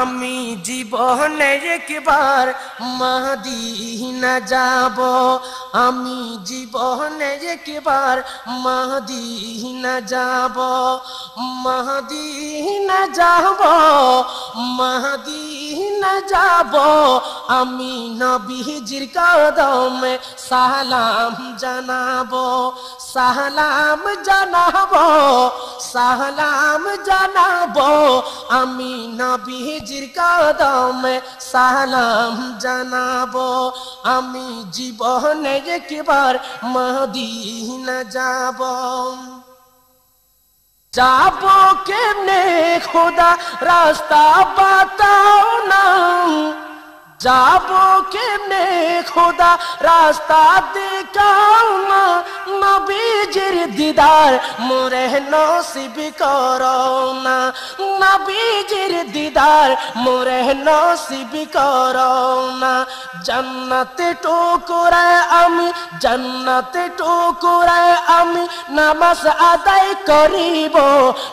আমি জীবনে একবার মদিনা যাব, আমি জীবনে একবার মদিনা যাব, মদিনা যাব, মদিনা যাব। আমি নবীজির কদমে সালাম জানাবো, সালাম জানাবো, সালাম জানাবো। আমি নবীজির কদমে সালাম জানাবো, আমি জীবনে একবার মদিনা যাব। যাবো কেমনে খোদা রাস্তা বাতাও না, যাবো কেমনে খোদা রাস্তা দেখাও না। নবীজির দিদার মোরে নসিব করো না, নবীজির দিদার মোরে নসিব করো না। জান্নাতে টুকুরায় আমি, জান্নাতে টুকুরায় আমি নামাজ আদায় করিব,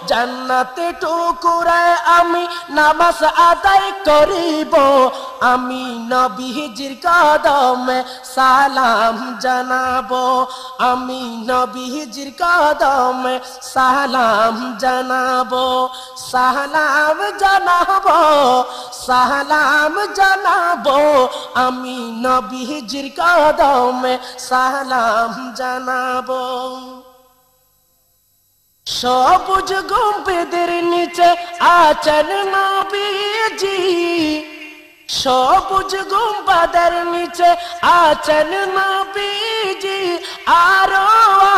জান্নাতে টুকুরায় আমি নামাজ আদায় করিব। আমি নবীজির কদমে সালাম জানাবো, আমি নবীজির কদমে সালাম জানাবো, সালাম জানাবো, সালাম জানাবো। আমি নবীজির কদমে সালাম জানাবো। সবুজ গম্বুজের নিচে আছেন নবীজি, সবুজ গম্বুজের নিচে আছেন নবীজি। আরো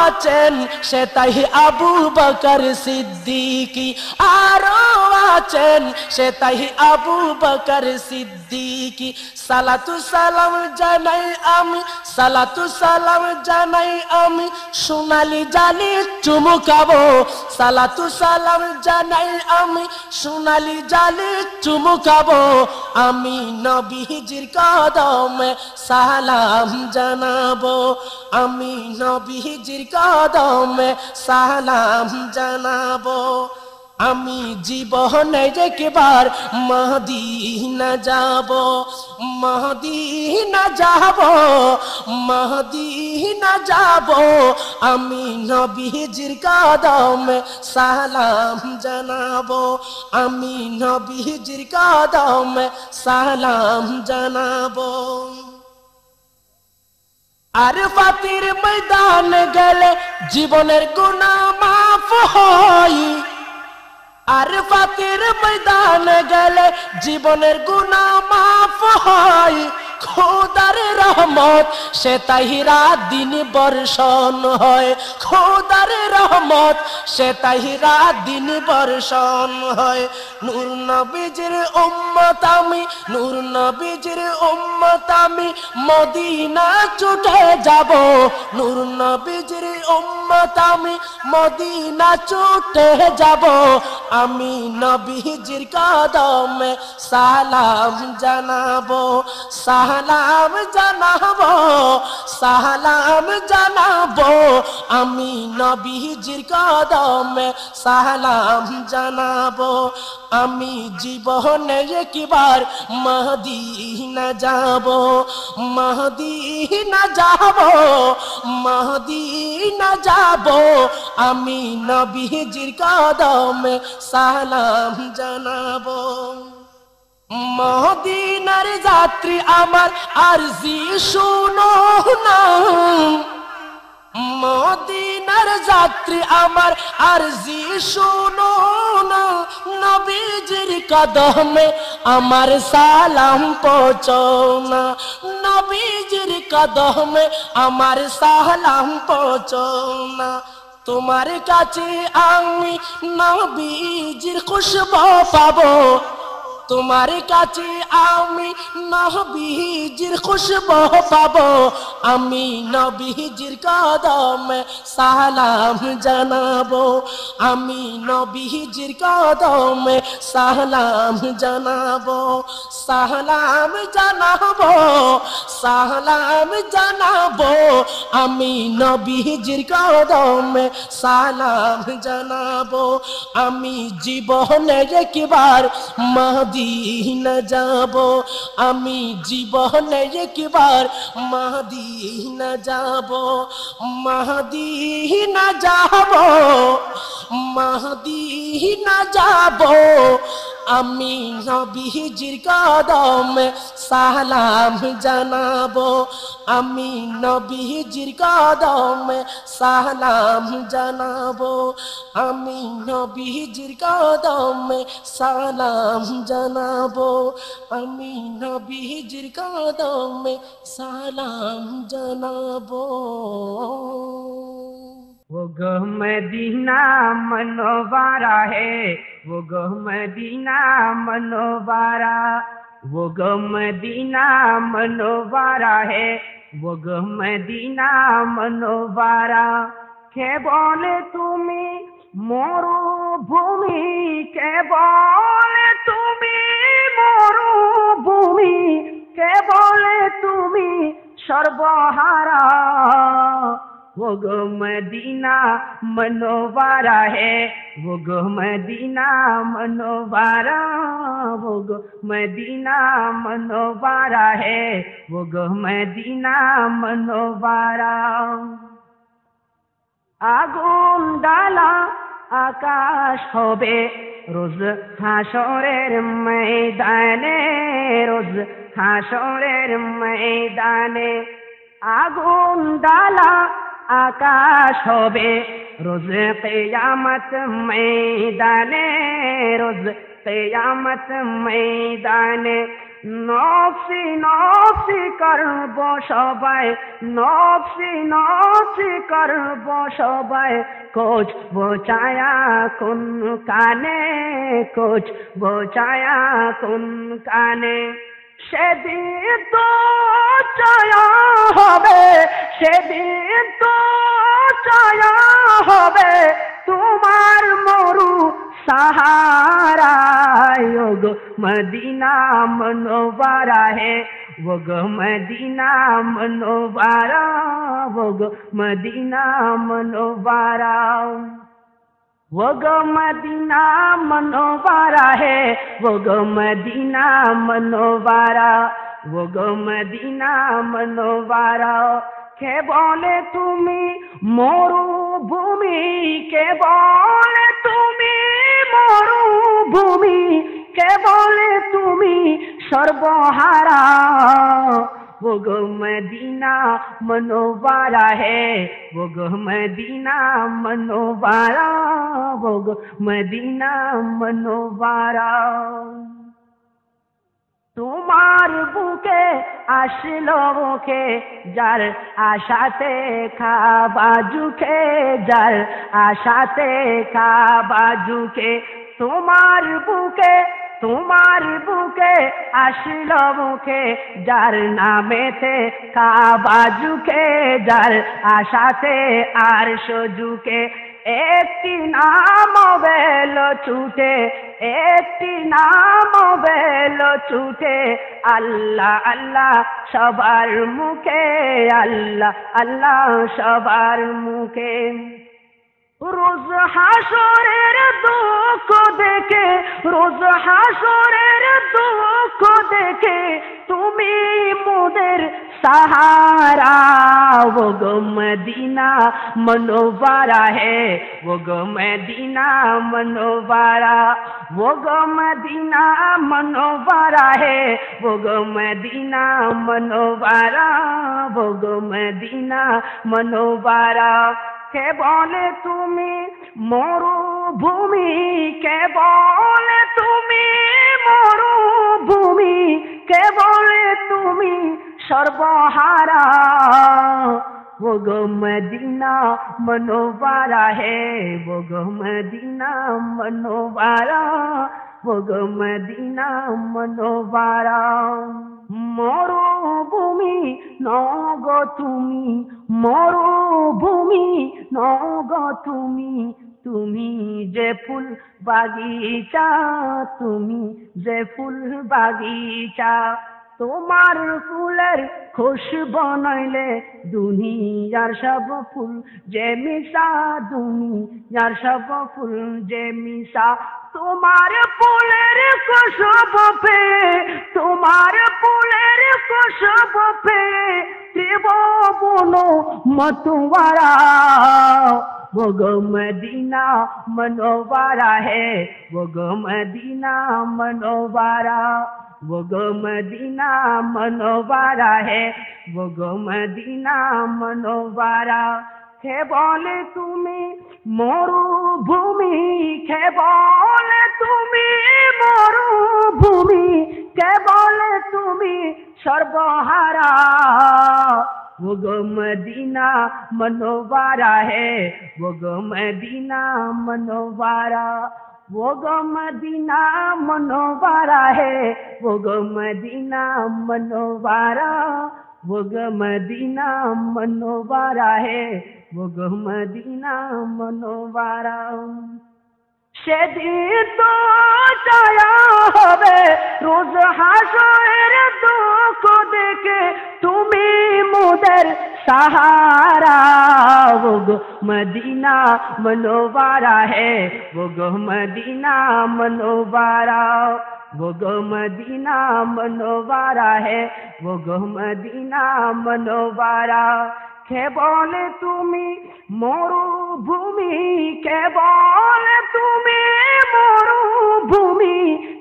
আছেন সেতাই আবু বকর সিদ্দিকী, আরো আছেন সেতাই আবু বকর সিদ্দিকী। সালাতু সালাম জানাই আমি, সালাতু সালাম জানাই আমি সোনালি জালি চুমুকাবো, সালাতু সালাম জানাই আমি সোনালি জালি চুমুকাবো। আমি নবীজির কদমে সালাম জানাবো, আমি নবীজির কদমে সালাম জানাবো। আমি জীবনে একবার মদিনা যাব, মদিনা যাব, মদিনা যাব। আমি নবীজির কদমে সালাম জানাবো, আমি নবীজির কদমে সালাম জানাবো। আরফাতের ময়দান গেলে জীবনের গুনাহ মাফ হয়, আরফাতের ময়দান গেলে জীবনের গুনাহ মাফ হয়। খোদার রহমত সে তাই রাত দিন বর্ষণ হয়, খোদার রহমত সে তাই রাত দিন বর্ষণ হয়। নূর নবীজির উম্মত আমি, নূর নবীজির উম্মত আমি মদিনা ছুটে যাব, নূর নবীজির উম্মত আমি মদিনা ছুটে যাব। আমি নবীজির কদমে সালাম জানাবো, সালাম জানাবো, সালাম জানাবো। আমি নবীজির কদমে সালাম জানাবো, আমি জীবনে একবার মদিনা যাব, মদিনা যাব, মদিনা যাব। আমি নবীজির কদমে সালাম জানাবো। মদিনার যাত্রী আমার আরজি শুনো না, মদিনার যাত্রী আমার আরজি শুনো না। নবীজির কদমে আমার সালাম পৌঁছাও না, নবীজির কদমে আমার সালাম পৌঁছাও না। তোমার কাছে আমি নবীজির খুশবু পাবো, তোমার কাছে আমি নবীজির খুশবু পাবো। আমি নবীজির কদমে সালাম জানাবো, আমি নবীজির কদমে সালাম জানাবো, সালাম জানাবো, সালাম জানাবো। আমি নবীজির কদমে সালাম জানাবো, আমি জীবনে একবার মদিনা যাব আমি জীবনে একবার মদিনা যাব মদিনা যাব মদিনা যাব আমি নবীজির কদমে সালাম জানাবো আমি নবীজির কদমে সালাম জানাবো আমি নবীজির কদমে সালাম জানাবো আমি নবীজির কদমে সালাম জানাবো वो गो मदीना मनोवारा है वो गो मदीना मनोवारा वो गो मदीना मनोवारा है वो गो मदीना मनोवारा के बोले तुम्हें मरुभूमि के बोले तुम्हें मरुभूमि के बोले तुम्हें सर्वहारा वो गो मदीना मनोवारा है वो गो मदीना मनोवारा वो गो मदीना मनोवारा है वो गो मदीना मनोवारा আগুন ডালা আকাশ হবে রোজ হাসরের ময়দানে রোজ হাসরের ময়দানে আগুন ডালা आकाश होबे रोज क़यामत मैदाने रोज क़यामत मैदाने नफ्सी नफ्सी करबो सबाई नफ्सी नफ्सी करबो सबाई कुछ बोचाया कुन काने कुछ बोचाया कुन काने সেদিন তো ছায়া হবে সেদিন তো ছায়া হবে তোমার মরু सहारा वो गो मदीना मनोवारा है वो गो मदीना मनोवारा वो गो मदीना मनोवारा वो गो मदीना मनोवारा है वो गो मदीना मनोवारा वो गो मदीना मनोवारा के बोले तुम्हें मरुभूमि के बोले तुम्हें मरुभूमि के बोले तुम्हें सर्वहारा वो गो मदीना मनोवारा है वो गो मदीना मनोवारा वो गो मदीना मनोवारा তোমার বুকে আসলো মুখে যার আশাতে খাবাজুকে যার আশাতে খাবাজুকে তোমার বুকে আসলো মুখে যার নামেতে খাবাজুকে যার আশাতে আর সজুকে একটি নাম বেলো ছুটে একটি নাম বেলো ছুটে আল্লাহ আল্লাহ সবার মুখে আল্লাহ আল্লাহ সবার মুখে রোজ হাসরের দুঃখ দেখে রোজ হাসরের দুঃখ দেখে তুমি মোদের सहारा वो गो मदीना मनोवारा है वो गो मदीना मनोवारा वो गो मदीना मनोवारा है वो गो मदीना मनोवारा वो गो मदीना मनोवारा के बोले तुम्हें मरुभूमि के बोले तुम्हें मरुभूमि के बोले तुम्हें सर्वहारा वो गो मदीना मनोवारा है वो गो मदीना मनोवारा वो गो मदीना मनोवारा मरुभूमि नगो তুমি মরুভূমি নগো তুমি যে ফুল বাগিচা তুমি যে ফুল বাগিচা তোমার ফুলের খুশবু নইলে দুনিয়ার সব ফুল যে মিশা, দুনিয়ার সব ফুল যে মিশা। তোমার ফুলের খুশবু পেয়ে, তোমার ফুলের খুশবু পেয়ে ত্রিভুবন मतवारा वो गो मदीना मनोवारा है, वो गो मदीना मनोवारा, वो गो मदीना मनोवारा है, वो गो मदीना मनोवारा। কে বলে তুমি মরুভূমি, কে বলে তুমি মরুভূমি, কে বলে তুমি সর্বহারা। वो गो मदीना मनोवारा है, वो गो मदीना मनोवारा, वो गो मदीना मनोवारा है, वो गो मदीना मनोवारा, वो गो मदीना मनोवारा है, वो गो मदीना मनोवारा। সেদিন তো ছায়া হবে রোজ হাসরের দুঃখ দেখে তুমি মোদের सहारा। वो गो मदीना मनोवारा है, वो गो मदीना मनोवारा, वो गो मदीना मनोवारा है, वो गो मदीना मनोवारा। কে বলে তুমি মরুভূমি, কে বলে তুমি মরুভূমি,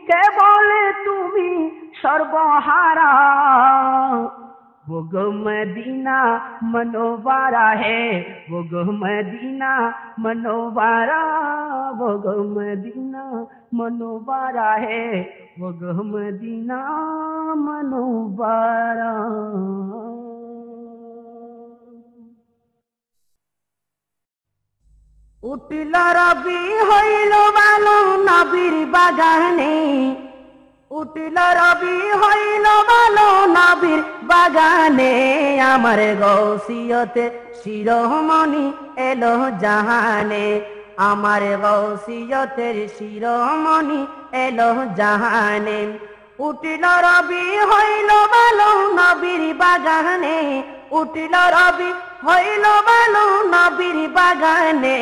কে বলে তুমি সর্বহারা। वो गो मदीना मनोवारा है, वो गो मदीना मनोवारा, वो गो मदीना मनोवारा है, वो गो मदीना मनोवारा। উঠিল রবি হইল ভালো নবীর বাগানে, উঠিল রবি হইল ভালো নবীর বাগানে। আমার গৌসিয়তে শিরোমণি এলো জাহানে, আমার গৌসিয়তের শিরোমণি এলো জাহানে। উঠিল রবি হইল ভালো নবীর বাগানে, উঠিল রবি হইল ভালো নবীর বাগানে।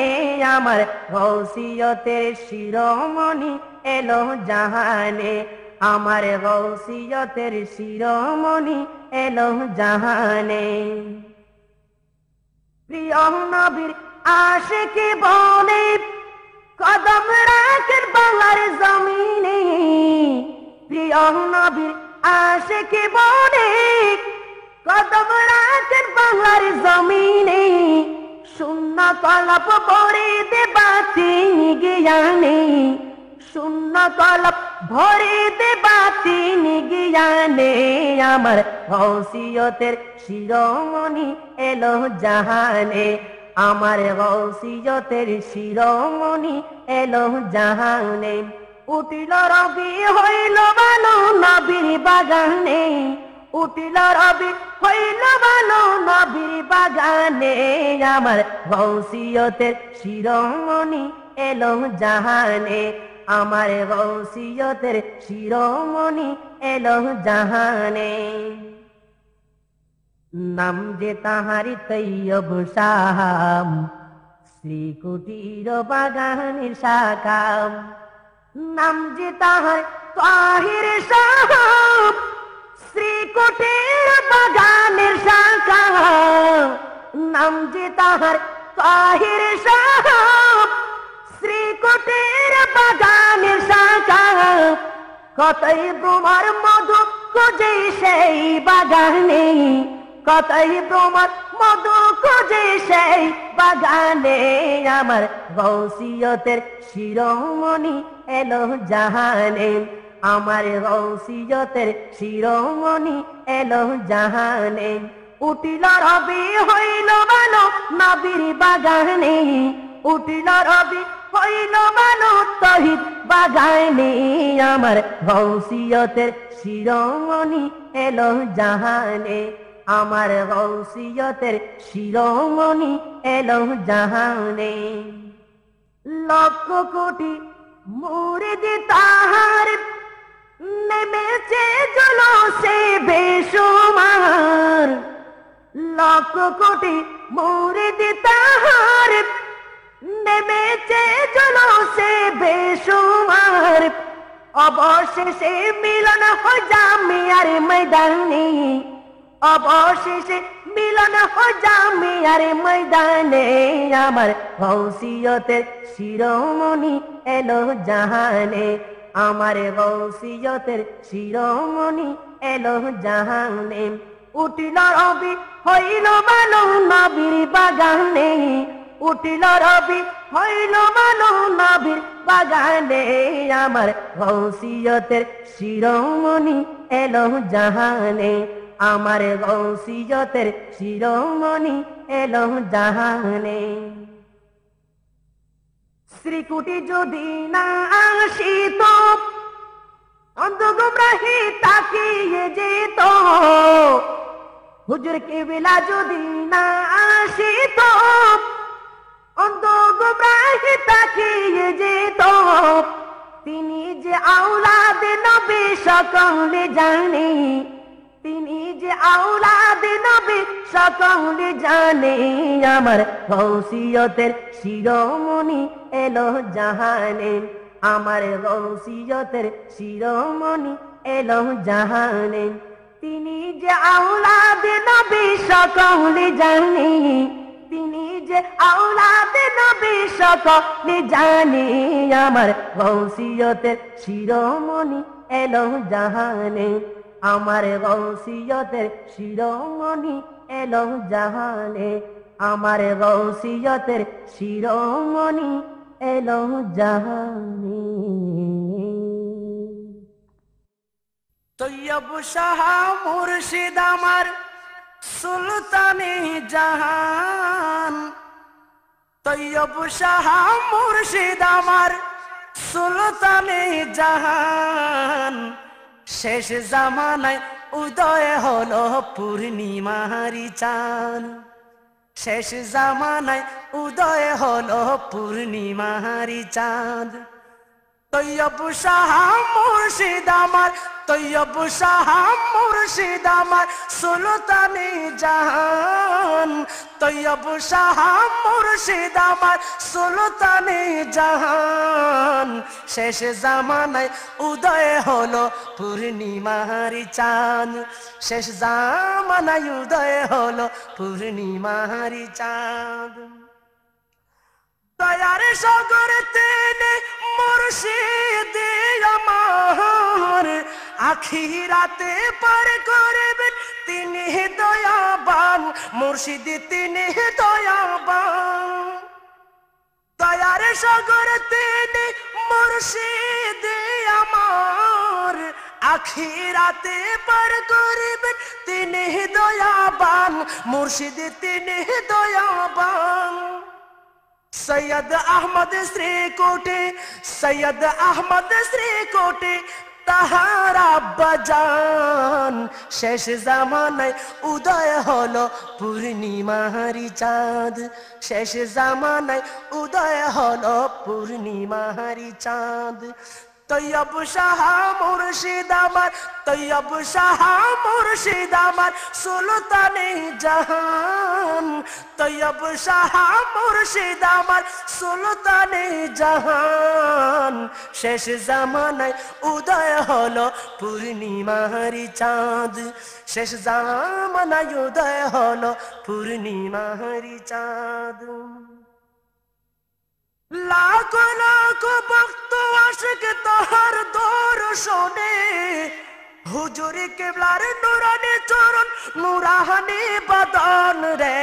আমার গৌসিয়তের শিরোমণি এলো জাহানে, আমার গৌসিয়তের শিরোমণি এলো জাহানে। প্রিয় নবীর আশিকি বনে কদম রাখেন বাংলার জমিনে, প্রিয় নবীর আশিকি বনে কদম রাখেন বাংলার জমিনে। শূন্য কলপ ভরে দেবাতি জ্ঞানে, শূন্য কলপ ভরে দেবাতি জ্ঞানে। আমার গৌসিয়তের শিরোমণি এলো জাহানে, আমার গৌসিয়তের শিরোমণি এলো জাহানে। উঠিল রবি হইল ভালো নবীর বাগানে, উঠিল রবি হইল ভালো নবীর বাগানে। আমার গৌসিয়তের শিরোমণি এলো জাহানে, আমার গৌসিয়তের শিরোমণি এলো জাহানে। নাম যে তাহারি তৈয়ব শাহাম, শ্রীকুটির বাগানের শাখাম। নাম যে তাহার তাহির শাহাম, শ্রীকুটির বাগানের শাখা। নাম যে তাহার তাহির শাহাম, শ্রীকুটির বাগানের শাখা। কতই তোমার মধু খুঁজে সেই বাগানে, কতই তোমার মধু খুঁজে সেই বাগানে। আমার গৌসিয়তের শিরোমণি এলো জাহানে, আমার গৌসিয়তের শিরোমণি এলো জাহানে। উঠিল রবি হইল ভালো নবীর বাগানে, উঠিল রবি হইল ভালো তহিদ বাগানে। আমার গৌসিয়তের শিরোমণি এলো জাহানে, আমার গৌসিয়তের শিরোমণি এলো জাহানে। লক্ষ কোটি মুরিদ তাহার নেমেছে জলসে বেশুমার, লক্ষ কোটি মুরিদ তাহার। নেমেছে জলসে বেশুমার, অবশেষে মিলন হয় জামিয়ার ময়দানে, অবশেষে মিলন হয় জামিয়ার ময়দানে। আমার গৌসিয়তের শিরোমণি এলো জাহানে, আমার গৌসিয়তের শিরোমণি এলো জাহানে। উঠিল রবি হইল ভালো নবীর বাগানে, উঠিল রবি হইল ভালো নবীর বাগানে। আমার গৌসিয়তের শিরোমণি এলো জাহানে, আমার গৌসিয়তের শিরোমণি এলো জাহানে। শ্রীকুটি যদি না আসিত, অন্ধ গুমরাহি তাকিয়ে যেত। হুজুর কেবলা যদি না আসিত, অন্ধ গুমরাহি তাকিয়ে যেত। তিনি যে আওলাদ নবী সকলে জানে, তিনি যে আওলাদ নবী সকলে জানে। আমার গৌসিয়তের শিরোমণি এলো জাহানে, আমার গৌসিয়তের শিরোমণি এলো জাহানে। তিনি যে আওলাদ নবী সকলে জানে, তিনি যে আওলাদ নবী সকলে জানে। আমার গৌসিয়তের শিরোমণি এলো জাহানে, আমার গৌসিয়তের শিরোমণি এলো জাহানে, আমার গৌসিয়তের শিরোমণি এলো জাহানে। তৈয়ব শাহ মুর্শিদ আমার সুলতানে জাহান, তৈয়ব শাহ মুর্শিদ আমার সুলতানে জাহান। শেষ জামানায় উদয় হলো পূর্ণিমারি চাঁদ, শেষ জামানায় উদয় হলো পূর্ণিমারি চাঁদ। তৈয়ব শাহ মুর্শিদ আমার, তৈয়ব শাহ মুর্শিদ আমার সুলতানে জাহান, তৈয়ব শাহ মুর্শিদ আমার সুলতানে জাহান। শেষ জামানায় উদয় হলো পূর্ণিমারি চাঁদ, শেষ জামানায় উদয় হলো পূর্ণিমারি চাঁদ। দয়ার সাগর তেনে মুর্শিদ আমার, আখিরাতে পার করবেন তিনি দয়াবান, মুর্শিদ তিনি দয়াবান। দয়ার সাগর তেনে মুর্শিদ আমার, আখিরাতে পার করবেন তিনি দয়াবান, মুর্শিদ তিনি দয়াবান। সৈয়দ আহমদ শ্রীকোটে, সৈয়দ আহমদ শ্রীকোটে তাহার আব্বা জান। শেষ জামানায় উদয় হলো পূর্ণিমারি চাঁদ, শেষ জামানায় উদয় হলো পূর্ণিমারি চাঁদ। তৈয়ব শাহ মুর্শিদ আমার, তৈয়ব শাহ মুর্শিদ আমার সুলতানে জাহান, তৈয়ব শাহ মুর্শিদ আমার সুলতানে জাহান। শেষ জামানায় উদয় হলো পূর্ণিমারি চাঁদ, শেষ জামানায় উদয় হলো পূর্ণিমারি চাঁদ। লাখ লাখ ভক্ত আশিক তাহার দর্শনে, হুজুর কেবলার নুরানি চরণ নুরানি বদন রে,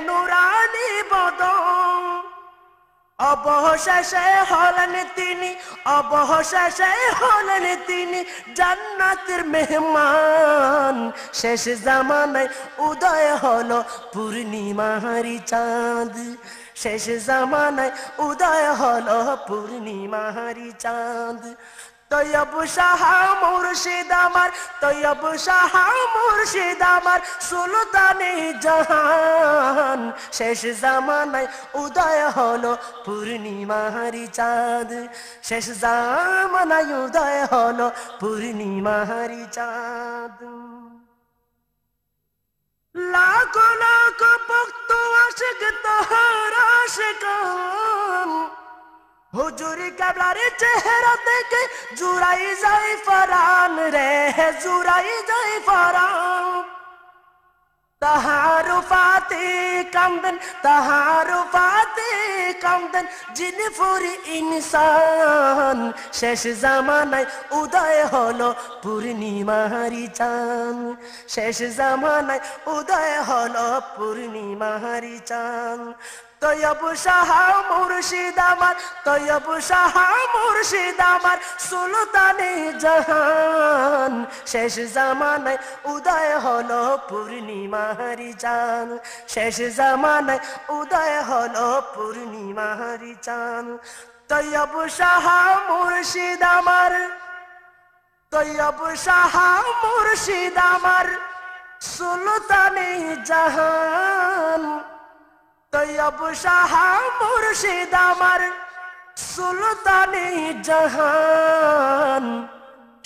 নুরানি বদন। অবশেষে হলেন তিনি, অবশেষে হলেন তিনি জান্নাতের মেহমান। শেষ জামানায় উদয় হলো পূর্ণিমারি চাঁদ, শেষ জামানায় উদয় হলো পূর্ণিমারি চাঁদ। তৈয়ব শাহ মুর্শিদ আমার, তৈয়ব শাহ মুর্শিদ আমার, সুলতানে জাহান। শেষ জামানায় উদয় হলো পূর্ণিমারি চাঁদ, শেষ জামানায় উদয় হলো পূর্ণিমারি চাঁদ। লাখো লাখো ভক্ত আশিক তাহার আশিকান, হুজুর কেবলার চেহারা দেখে জুড়াই যায় ফরান রে, জুড়াই যায় ফরান। তাহার ফাতে কামদেন, তাহার ফাতে কামদেন যিনি ফুরি ইনসান। শেষ জামানায় উদয় হলো পূর্ণিমারি চাঁদ, শেষ জামানায় উদয় হলো পূর্ণিমারি চাঁদ। তৈয়ব শাহ মুর্শিদ আমার, তৈয়ব শাহ মুর্শিদ আমার, সুলতানে জাহান। শেষ জামানায় উদয় হলো পূর্ণিমারি চাঁদ, শেষ জামানায় উদয় হলো পূর্ণিমারি চাঁদ। তৈয়ব শাহ মুর্শিদ আমার, তৈয়ব শাহ মুর্শিদ আমার, সুলতানে জাহান। তৈয়ব শাহ মুর্শিদ আমার, সুলতানে জাহান।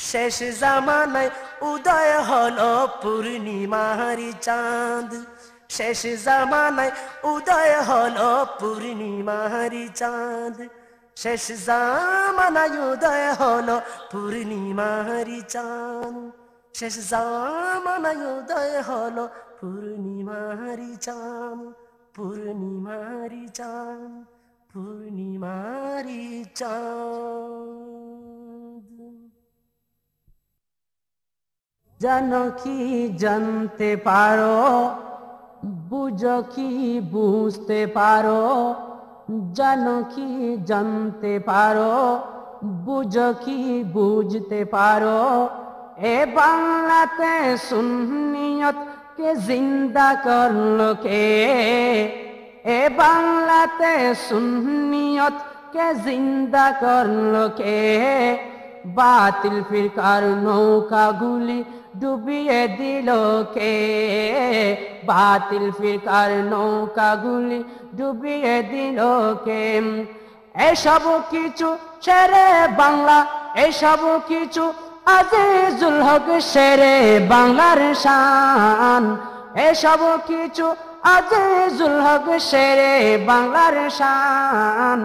শেষ জামানায় উদয় হলো পূর্ণিমারি চাঁদ, শেষ জামানায় উদয় হলো পূর্ণিমারি চাঁদ, শেষ জামানায় উদয় হলো পূর্ণিমারি চাঁদ, শেষ জামানায় উদয় হলো পূর্ণিমারি চাঁদ, পূর্ণিমারি চাঁদ, পূর্ণিমারি চাঁদ। জানো কি জানতে পারো, বুঝো কি বুঝতে পারো, জানো কি জানতে পারো, বুঝো কি বুঝতে পারো। এ বাংলাতে সুন্নিয়ত কে জিন্দা করলো কে, এ বাংলাতে সুন্নিয়ত কে জিন্দা করলো কে। বাতিল ফিরকার নৌকা গুলি ডুবিয়ে দিল কে, বাতিল ফিরকার নৌকা গুলি ডুবিয়ে দিল কে। এসব কিছু ছেড়ে বাংলা, এসব কিছু আজিজুল হক শেরে বাংলার শান। এসব কিছু আজিজুল হক শেরে বাংলার শান।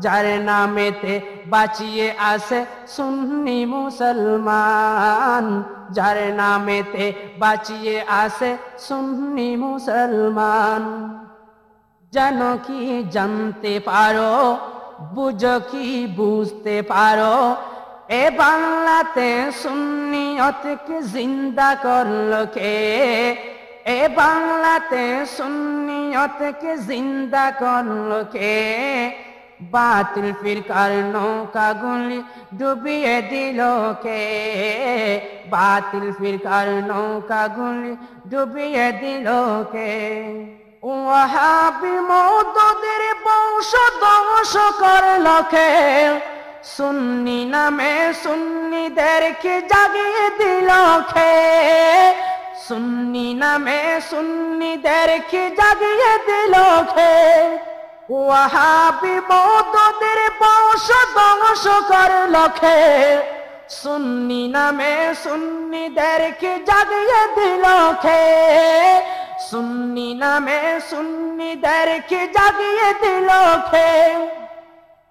যার নামেতে বাঁচিয়ে আসে সুন্নি মুসলমান, যার নামেতে বাঁচিয়ে আসে সুন্নি মুসলমান। জানো কি জানতে পারো, বুঝো কি বুঝতে পারো। এ বাংলাতে সুন্নিয়তকে জিন্দা করলো কে, এ বাংলাতে সুন্নিয়তকে জিন্দা করলো কে। বাতিল ফিরকার নৌকা গুলি ডুবিয়ে দিল কে, বাতিল ফিরকার নৌকা গুলি ডুবিয়ে দিল কে। ওয়াহাবি মওদুদের বংশ ধ্বংস করলো কে, সুন্নি নামে সুন্নিদেরকে জাগিয়ে দিল কে, সুন্নি নামে সুন্নিদেরকে জাগিয়ে দিল কে। ওয়াহাবি মওদুদের বংশ ধ্বংস করলো কে, সুন্নি নামে সুন্নিদেরকে জাগিয়ে দিল কে, সুন্নি নামে সুন্নিদেরকে জাগিয়ে দিল কে।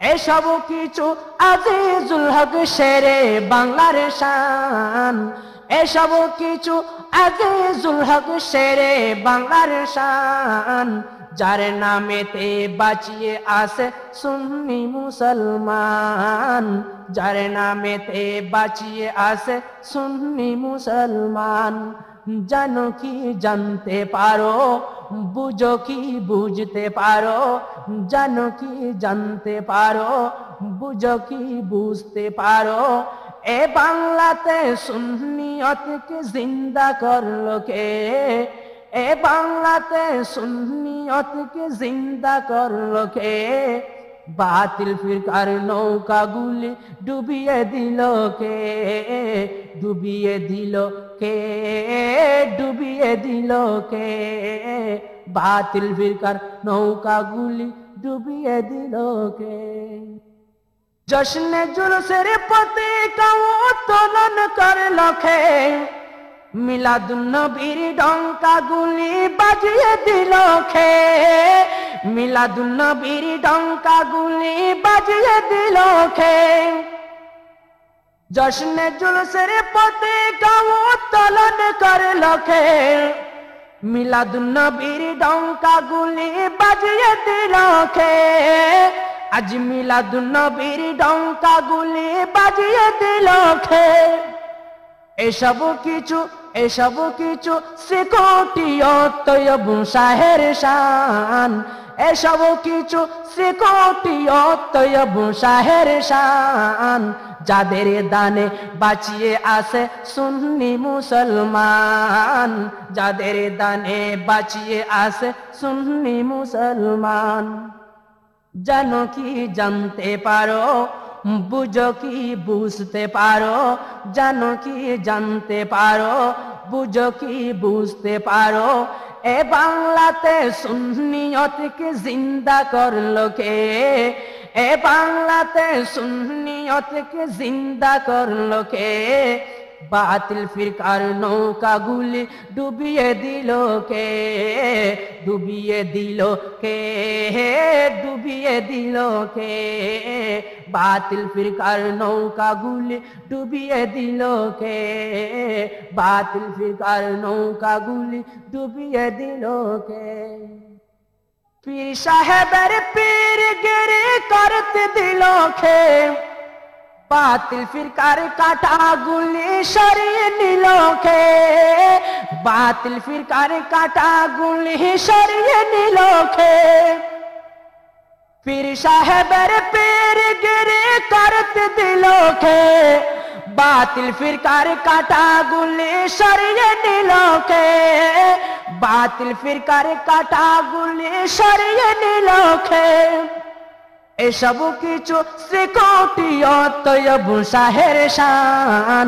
এসব কিছু আজিজুল হক শেরে বাংলার শান, এসব কিছু আজিজুল হক শেরে বাংলার শান। যার নামেতে বাঁচিয়ে আসে সুন্নি মুসলমান, যার নামেতে বাঁচিয়ে আসে সুন্নি মুসলমান। জানো কি জানতে পারো, বুঝো কি বুঝতে পারো, জানো কি জানতে পারো, বুঝো কি বুঝতে পারো। এ বাংলাতে সুন্নিয়তকে জিন্দা করলো কে, এ বাংলাতে সুন্নিয়তকে জিন্দা করলো কে। বাতিল ফিরকার নৌকাগুলি ডুবিয়ে দিল কে, ডুবিয়ে দিল কে, ডুবিয়ে দিল কে, বাতিল ফিরকার নৌকাগুলি ডুবিয়ে দিল কে। জশ্নে জুলুসের পতাকা উত্তোলন করল কে, মিলাদুন্নবীর ডঙ্কাগুলি বাজিয়ে দিল কে, মিলাদুন্নবীর ডঙ্কাগুলি বাজিয়ে দিল কে। জশ্নে জুলুসের পতাকা উত্তোলন করল কে, মিলাদুন্নবীর ডঙ্কাগুলি বাজিয়ে দিল কে। আজ মিলাদুন্নবীর ডঙ্কাগুলি বাজিয়ে দিল কে। এসব কিছু শ্রীকোটি অতয়ব শাহের শান, এসব কিছু শ্রীকোটি অতয়ব শাহের শান, যাদের দানে বাঁচিয়ে আসে সুন্নি মুসলমান, যাদের দানে বাঁচিয়ে আসে সুন্নি মুসলমান। জানো কি জানতে পারো, বুঝো কি বুঝতে পারো, জানো কি জানতে পারো, বুঝো কি বুঝতে পারো, এ বাংলাতে সুন্নিয়তকে জিন্দা করলো কে, এ বাংলাতে সুন্নিয়তকে জিন্দা করলো কে। বাতিল ফিরকার নৌকাগুলি ডুবিয়ে দিল কে, ডুবিয়ে দিল কে, ডুবিয়ে দিল কে, বাতিল ফিরকার নৌকাগুলি ডুবিয়ে দিল কে, বাতিল ফিরকার নৌকাগুলি ডুবিয়ে দিল কে। পীর সাহেবের পীরগিরি করতে দিল কে, বাতিল ফিরকার কাঁটাগুলি সরিয়ে নিল কে, বাতিল ফিরকার কাঁটাগুলি সরিয়ে নিল কে। পীর সাহেবের পীরগিরি করতে দিল কে, বাতিল ফিরকার কাঁটাগুলি সরিয়ে নিল কে, বাতিল ফিরকার কাঁটাগুলি সরিয়ে নিল কে। এসব কিছু শ্রীকোটি অতয়ব শাহের শান,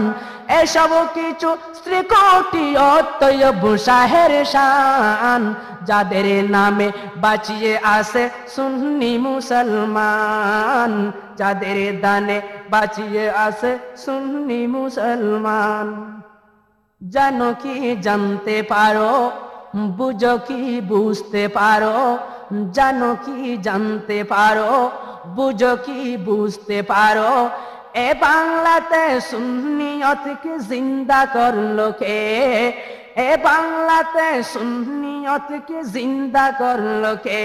এসব কিছু শ্রীকোটি অতয়ব শাহের শান, যাদের নামে বাঁচিয়ে আসে সুন্নি মুসলমান, যাদের দানে বাঁচিয়ে আসে সুন্নি মুসলমান। জানো কি জানতে পারো, বুঝো কি বুঝতে পারো, জানো কি জানতে পারো, বুঝো কি বুঝতে পারো, এ বাংলাতে সুন্নিয়তকে জিন্দা করলো কে, এ বাংলাতে সুন্নিয়তকে জিন্দা করলো কে।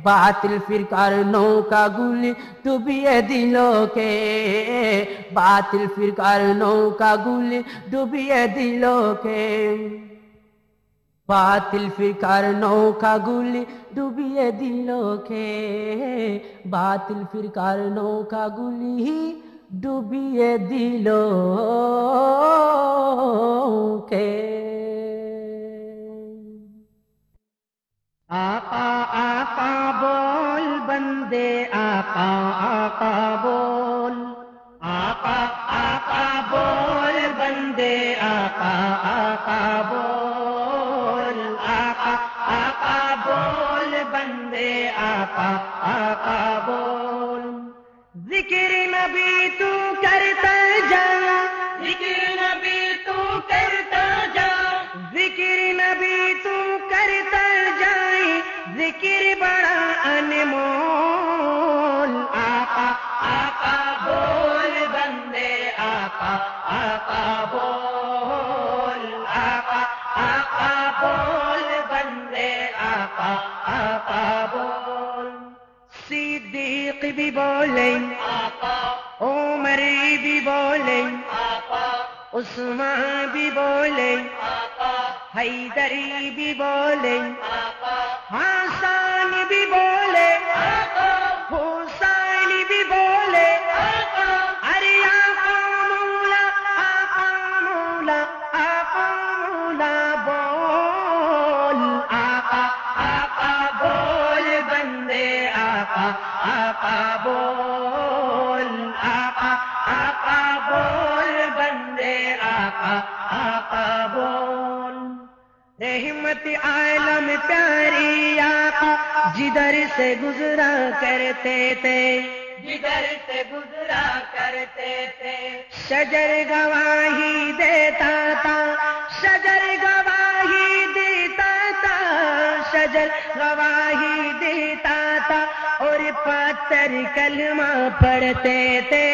বাতিল ফিরকার নৌকাগুলি ডুবিয়ে দিল কে, বাতিল ফিরকার নৌকাগুলি ডুবিয়ে দিল কে, বাতিল ফিরকার নৌকাগুলি ডুবিয়ে দিল কে, বাতিল ফিরকার নৌকাগুলি ডুবিয়ে দিল কে। आका आका बोल बंदे, आका आका बोल, आका आका बोल बंदे, आका आका बोल, आका आका बोल बंदे, आका आका बोल। जिक्र नबी तू करता जा, जिक्र नबी तू करता जा, जिक्र नबी तू करता जाए, जिक्र बड़ा अनमोल। आका आका बोल बंदे, आका आका बोल, आका आका बोल बंदे, आका आका बोल। सिद्दीक भी बोले आका, उमर भी बोले आका, उस्मान भी बोले आका, हैदरी भी बोले आका, हसन भी बोले आका, हुसैन भी बोले आका। अरे आका मौला, आका मौला, आका मौला बोल, आका आका बोल बंदे, आका आका آقا بول آقا آقا بول بندے آقا آقا بول رحمت عالم پیاری آقا جدھر سے گزرا کرتے تھے جدھر سے گزرا کرتے تھے شجر گواہی دیتا تھا شجر گواہی دیتا تھا شجر گواہی دیتا تھا اور پاتر کلمہ پڑھتے تھے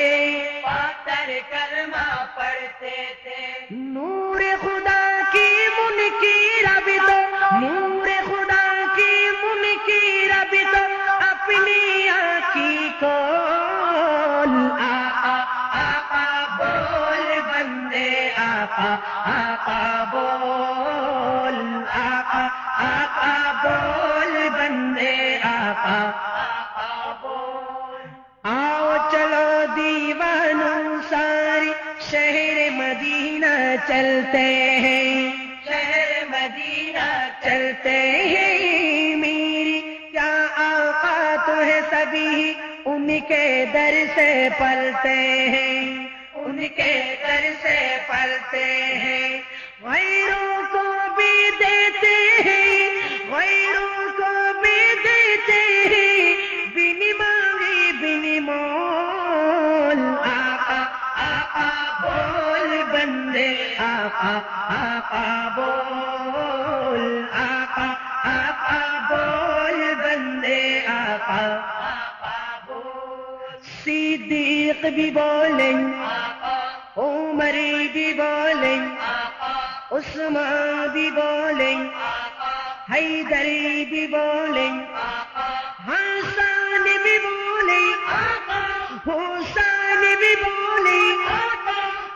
پاتر کلمہ پڑھتے تھے نور خدا کی منکر ابھی تو نور خدا کی منکر ابھی تو اپنی آنکھی کھول آقا آقا بول بندے آقا آقا بول آقا آقا بول بندے آقا آقا بول آؤ چلو دیوانوں ساری شہر مدینہ چلتے ہیں شہر مدینہ چلتے ہیں میری کیا آقا تو ہے سبھی ان کے در سے پلتے ہیں ان کے در سے پلتے ہیں غیروں کو بھی دیتے ہیں غیروں کو بھی دیتے ہیں بن مانگی بن مول آقا آقا بول بندے آقا آقا بول آقا آقا بول بندے آقا آقا بول صدیق بھی بولیں عمر بھی بولیں عثمان بھی بولیں حیدر بھی بولیں حسن بھی بولیں حسین بھی بولیں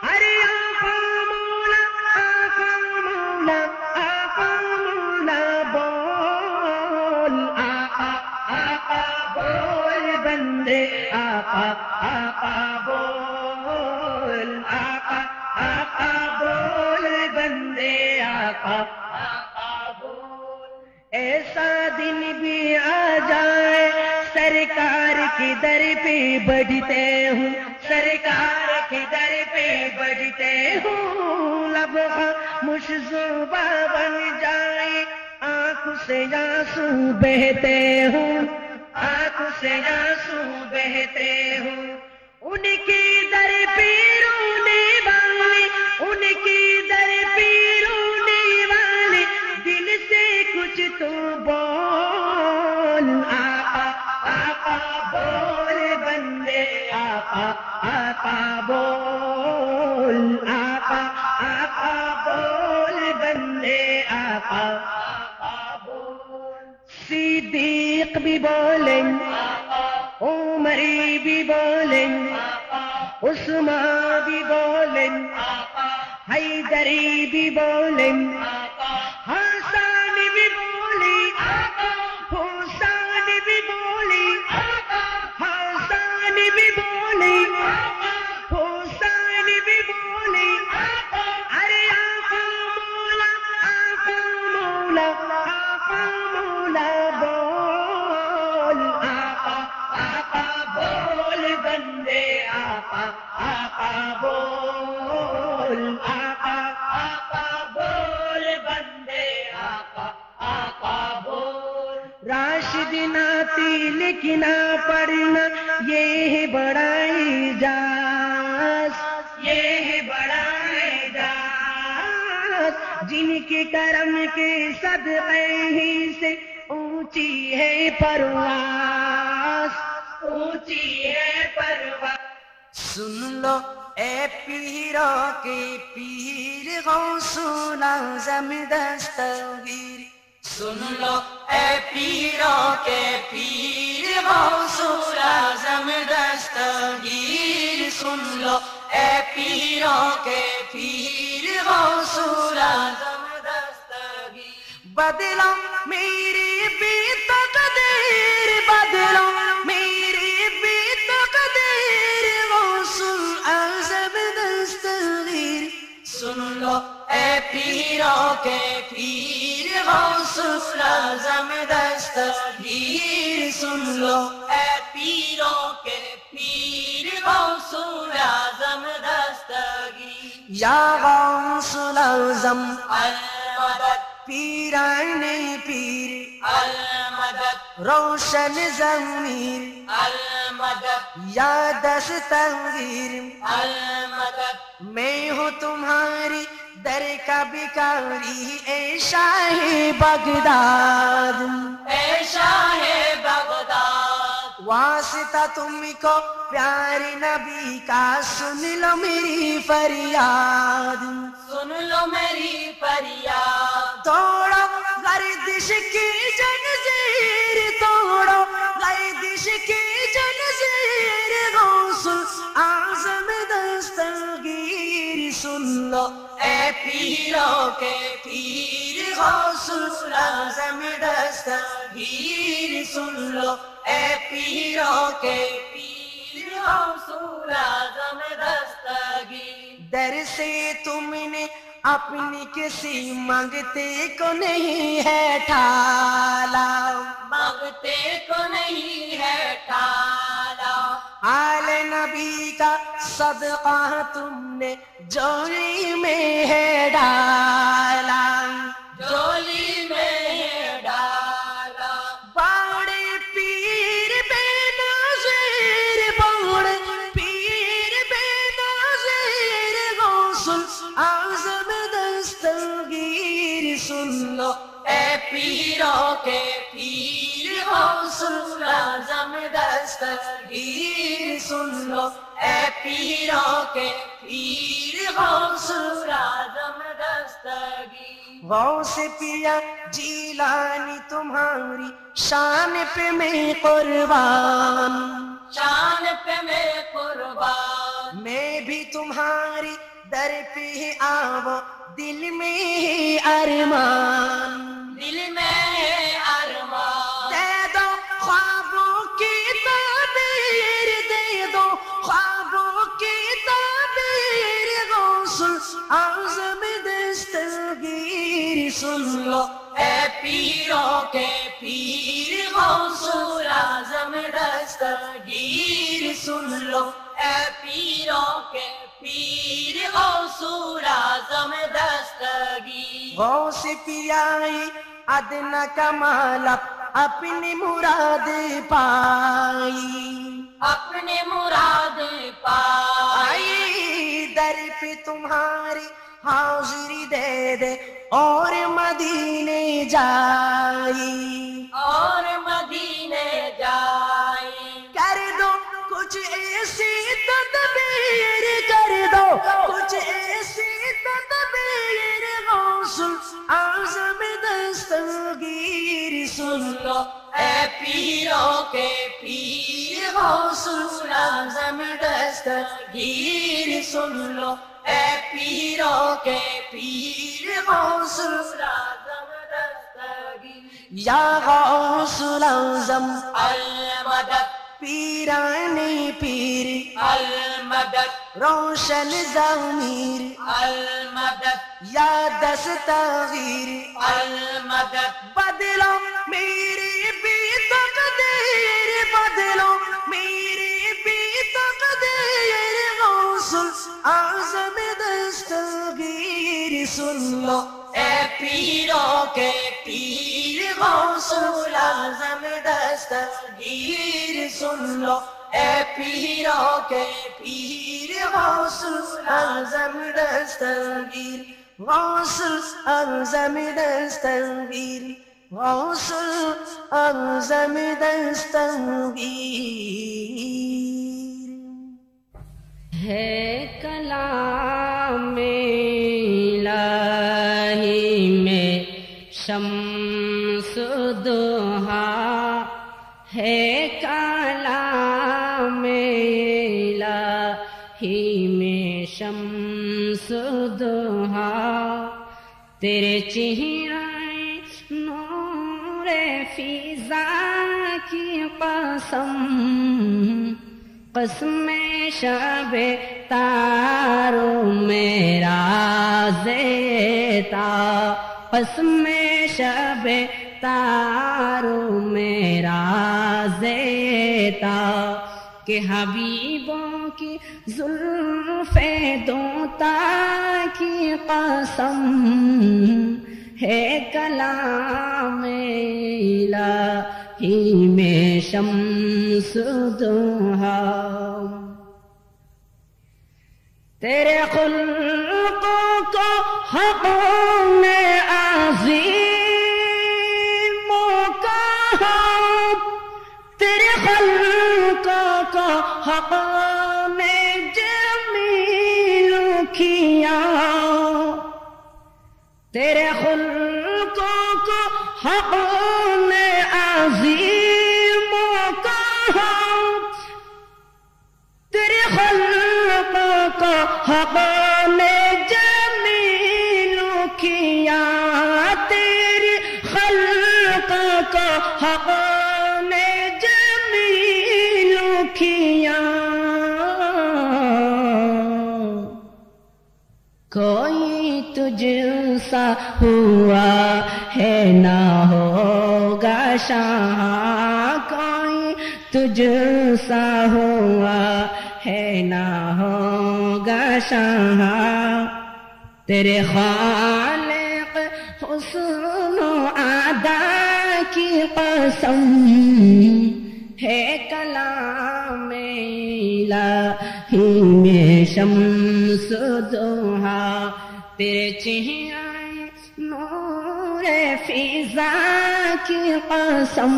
ارے آقا مولا آقا مولا آقا مولا بول آقا آقا بول بندے آقا آقا بول آقا آقا بول بندے آقا آقا بول ایسا دن بھی آ جائے سرکار کی در پہ بجتے ہوں سرکار کی در پہ بجتے ہوں لب خاموش زباں بن جائے آنکھ سے آنسو بہتے ہوں آنکھ سے آنسو بہتے ہوں ان کی در پہ رونے والے ان کی در پہ رونے والے دل سے کچھ تو بول آقا آقا بول بندے آقا آقا بول آقا آقا بول بندے آقا آقا بول صدیق بھی بولیں عمر بھی بولیں عثمان بھی بولیں حیدر بھی بولیں حسن بھی بولیں حسین بھی بولیں حسن بھی بولیں حسین بھی بولیں ارے آقا مولا آقا مولا آقا مولا بول آقا آقا بول بندے آقا آقا بول آقا آقا بول بندے آقا آقا بول راشد ناتی لکھنا پڑھنا یہ ہے بڑا اعجاز یہ ہے بڑا اعجاز جن کے کرم کے صدقے ہی سے اونچی ہے پرواز اونچی ہے پرواز سن لو اے پیروں کے پیر غوث الاعظم دستگیر سن لو اے پیروں کے پیر غوث الاعظم دستگیر سن لو اے پیروں کے پیر غوث الاعظم دستگیر بدلو میری بھی تقدیر بدلو میری بھی تقدیر غوث الاعظم دستگیر سن لو اے پیروں کے پیر غوث الاعظم دستگیر سن لو اے پیروں کے پیر غوث اعظم دستگیر یا غوث الاعظم المدد پیران پیر المدد روشن ضمیر المدد یا دستگیر المدد میں ہوں تمہاری در کا بھکاری اے شاہ بغداد اے شاہ بغداد واسطہ تم کو پیارے نبی کا سن لو میری فریاد سن لو میری فریاد توڑو گردش کی جنزیر توڑو گردش کی جنزیر غوث اعظم دستگیر سن لو اے پیروں کے پیر غوث اعظم دستگیر سن لو اے پیروں کے پیر غوث اعظم دستگیر در سے تم نے اپنی کسی مانگتے کو نہیں ہے ٹھالا مانگتے کو نہیں ہے ٹالا آل نبی کا صدقہ تم نے جولی میں ہے ڈالا جولی میں ڈالا باڑے پیر بے نظیر باڑے پیر بے نظیر غوث اعظم دستگیر سن لو اے پیروں کے پیر غوث اعظم دستگیر سن لو اے پیروں کے پیر غوث اعظم دستگیر غوث پیا جیلانی تمہاری شان پہ میں قربان شان پہ میں قربان میں بھی تمہاری در پہ آؤ دل میں ہے ارمان دل میں ہے ارمان دے دو خوابوں کی تعبیر دے دو خوابوں کی تعبیر غوث اعظم دستگیر سن لو اے پیروں کے پیر غوث اعظم دستگیر سن لو اے پیروں کے پیر غوث اعظم دستگیر غوث پیائی ادنا کمالت اپنی مراد پائی اپنے مراد پائی آئی در پہ تمہاری حاضری دے دے اور مدینے جائی اور مدینے جائی کر دو کچھ ایسی تدبیر کر دو کچھ ایسی تدبیر غوث اعظم دستگیر سن لو اے پیروں کے پیر غوث اعظم دستگیر سن لو اے پیروں کے پیر غوث اعظم دستگیر یا غوث الاعظم المدد پیران پیر المدد روشن ضمیر المدد یا دستگیر المدد بدلو میری بھی تقدیر بدلو میری بھی تقدیر غوث اعظم دستگیر سن لو اے پیروں کے پیر غوث اعظم دستگیر سن لو اے پیروں کے پیر غوث اعظم دستگیر غوث اعظم دستگیر غوث اعظم دستگیر ہے کلام الہی میں شمس دوہا ہے کلام الہی میں شمس دوہا تیرے چہرے نور فضا کی قسم قسم شب تاروں میرا زیتا قسم شب بہتاروں میں راز تا کہ حبیبوں کی زلفیں دوتا کی قسم ہے کلام الہی میں شمس دوہا تیرے خلقوں کو حق نے عظیموں کہا تیرے خلقوں کو حق نے جمیل کیا تیرے خلقوں کو حق نے عظیموں کہا تیرے خلقوں کو حق نے جمیل کیا تیرے خلقوں کو حق نے جمیل کیا کوئی تجھ سا ہوا ہے نہ ہوگا شاہ کوئی تجھ سا ہوا ہے نہ ہوگا شاہ تیرے خالق حسن و ادا کی قسم ہے کلام الہی میں شمس دوہا تیرے چہرے نور فضا کی قسم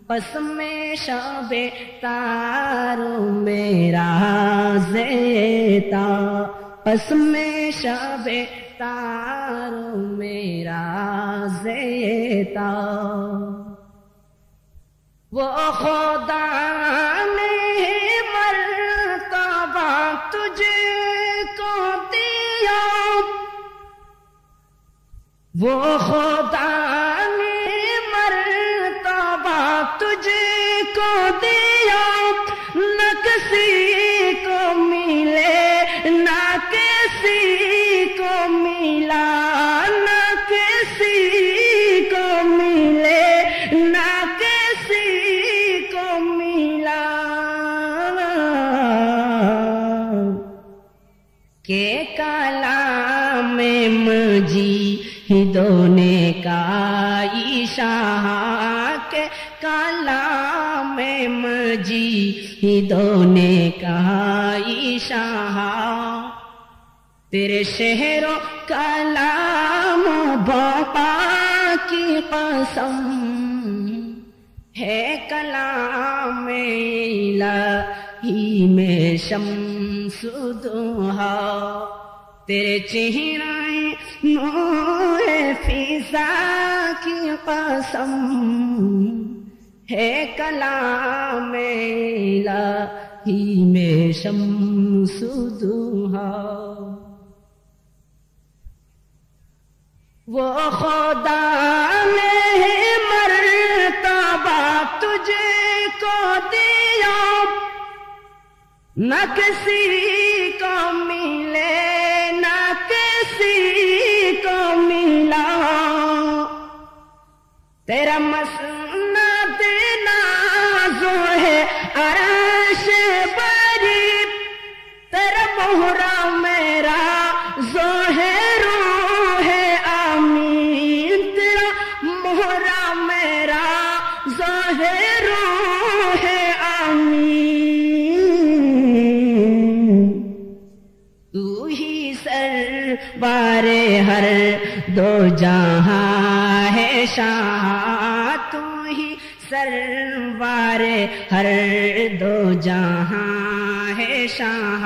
قسم شب تاروں میرا زیتا قسم شب تاروں میرا زیتا وہ خدا نے مرتبہ تجھ کو دیا وہ خدا نے مرتبہ تجھ کو دیا نہ کسی کو ملے نہ کسی کو ملا نہ کسی کو ملے نہ کسی کو ملا کہ کلام مجیدوں نے کہا شاہ کے کلام مجیدوں نے کہا شاہ تیرے شہر و کلام بقا کی قسم ہے کلام الہی میں شمس دوہا تیرے چہرے نور فضا کی قسم ہے کلام الہی میں شمس دوہا وہ خدا نے مرتبہ تجھ کو دیا نہ کسی کو ملے نہ کسی کو ملا تیرا مسند نازو ہے عرش بری تیرا مہرا میرا ظاہر ہے آمین تیرا مہرا میرا ظاہر ہے آمین تو ہی سرور ہر دو جہاں ہے شاہ تو ہی سرور ہر دو جہاں ہے شاہ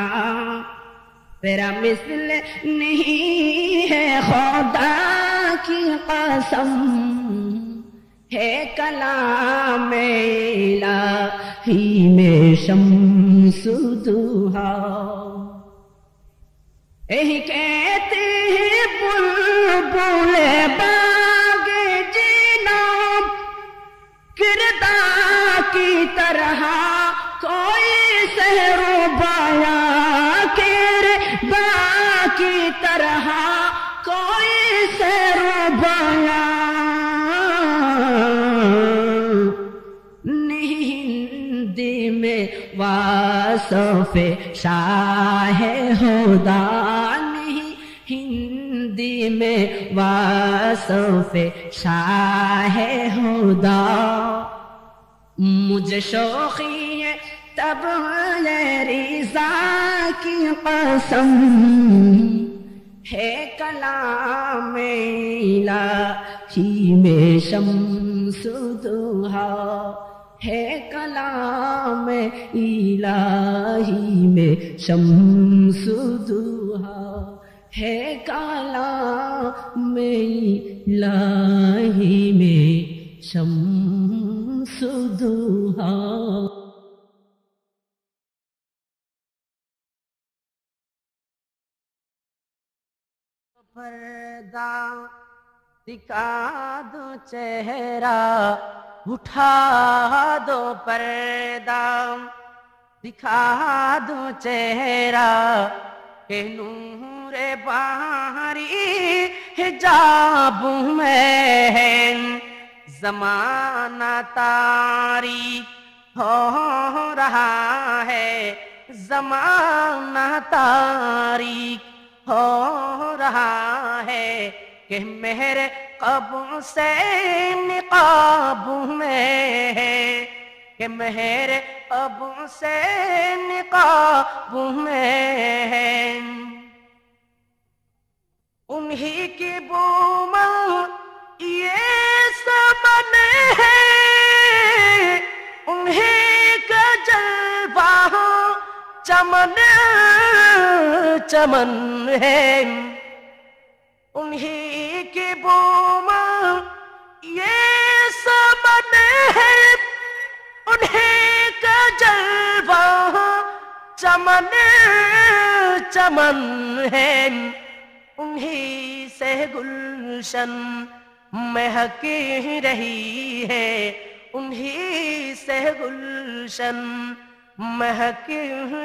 تیرا مثل نہیں ہے خدا کی قسم ہے کلام الہی میں شمس دوہا یہی کہتے ہیں بلبل باغ جینا کردار کی طرح کوئی سحر و بیاں کردار کی طرح کوئی سحر و بیاں واصف شاہ خدا نہیں ہندی میں واصف شاہ خدا مجھے شوقی ہے تب رضا کی قسم ہے کلام الہی میں شمس ضحیٰ ہے کلام الہی میں شمس ضحیٰ ہے کلام الہی میں شمس ضحیٰ پردہ دکھا دو چہرہ اٹھا دو پردہ دکھا دو چہرہ کہ نور باری حجاب میں ہے زمانہ تاریک ہو رہا ہے زمانہ تاریک ہو رہا ہے کہ میرے قبو سے نقاب میں ہے کہ میرے قبو سے نقاب میں ہے انہی کی بومل یہ سمن ہے انہی کا جلوہ چمن چمن ہے انہی کی بوم یہ سمن ہے انہی کا جلوہ چمن چمن ہے انہی سے گلشن مہک رہی ہے انہی سے گلشن مہک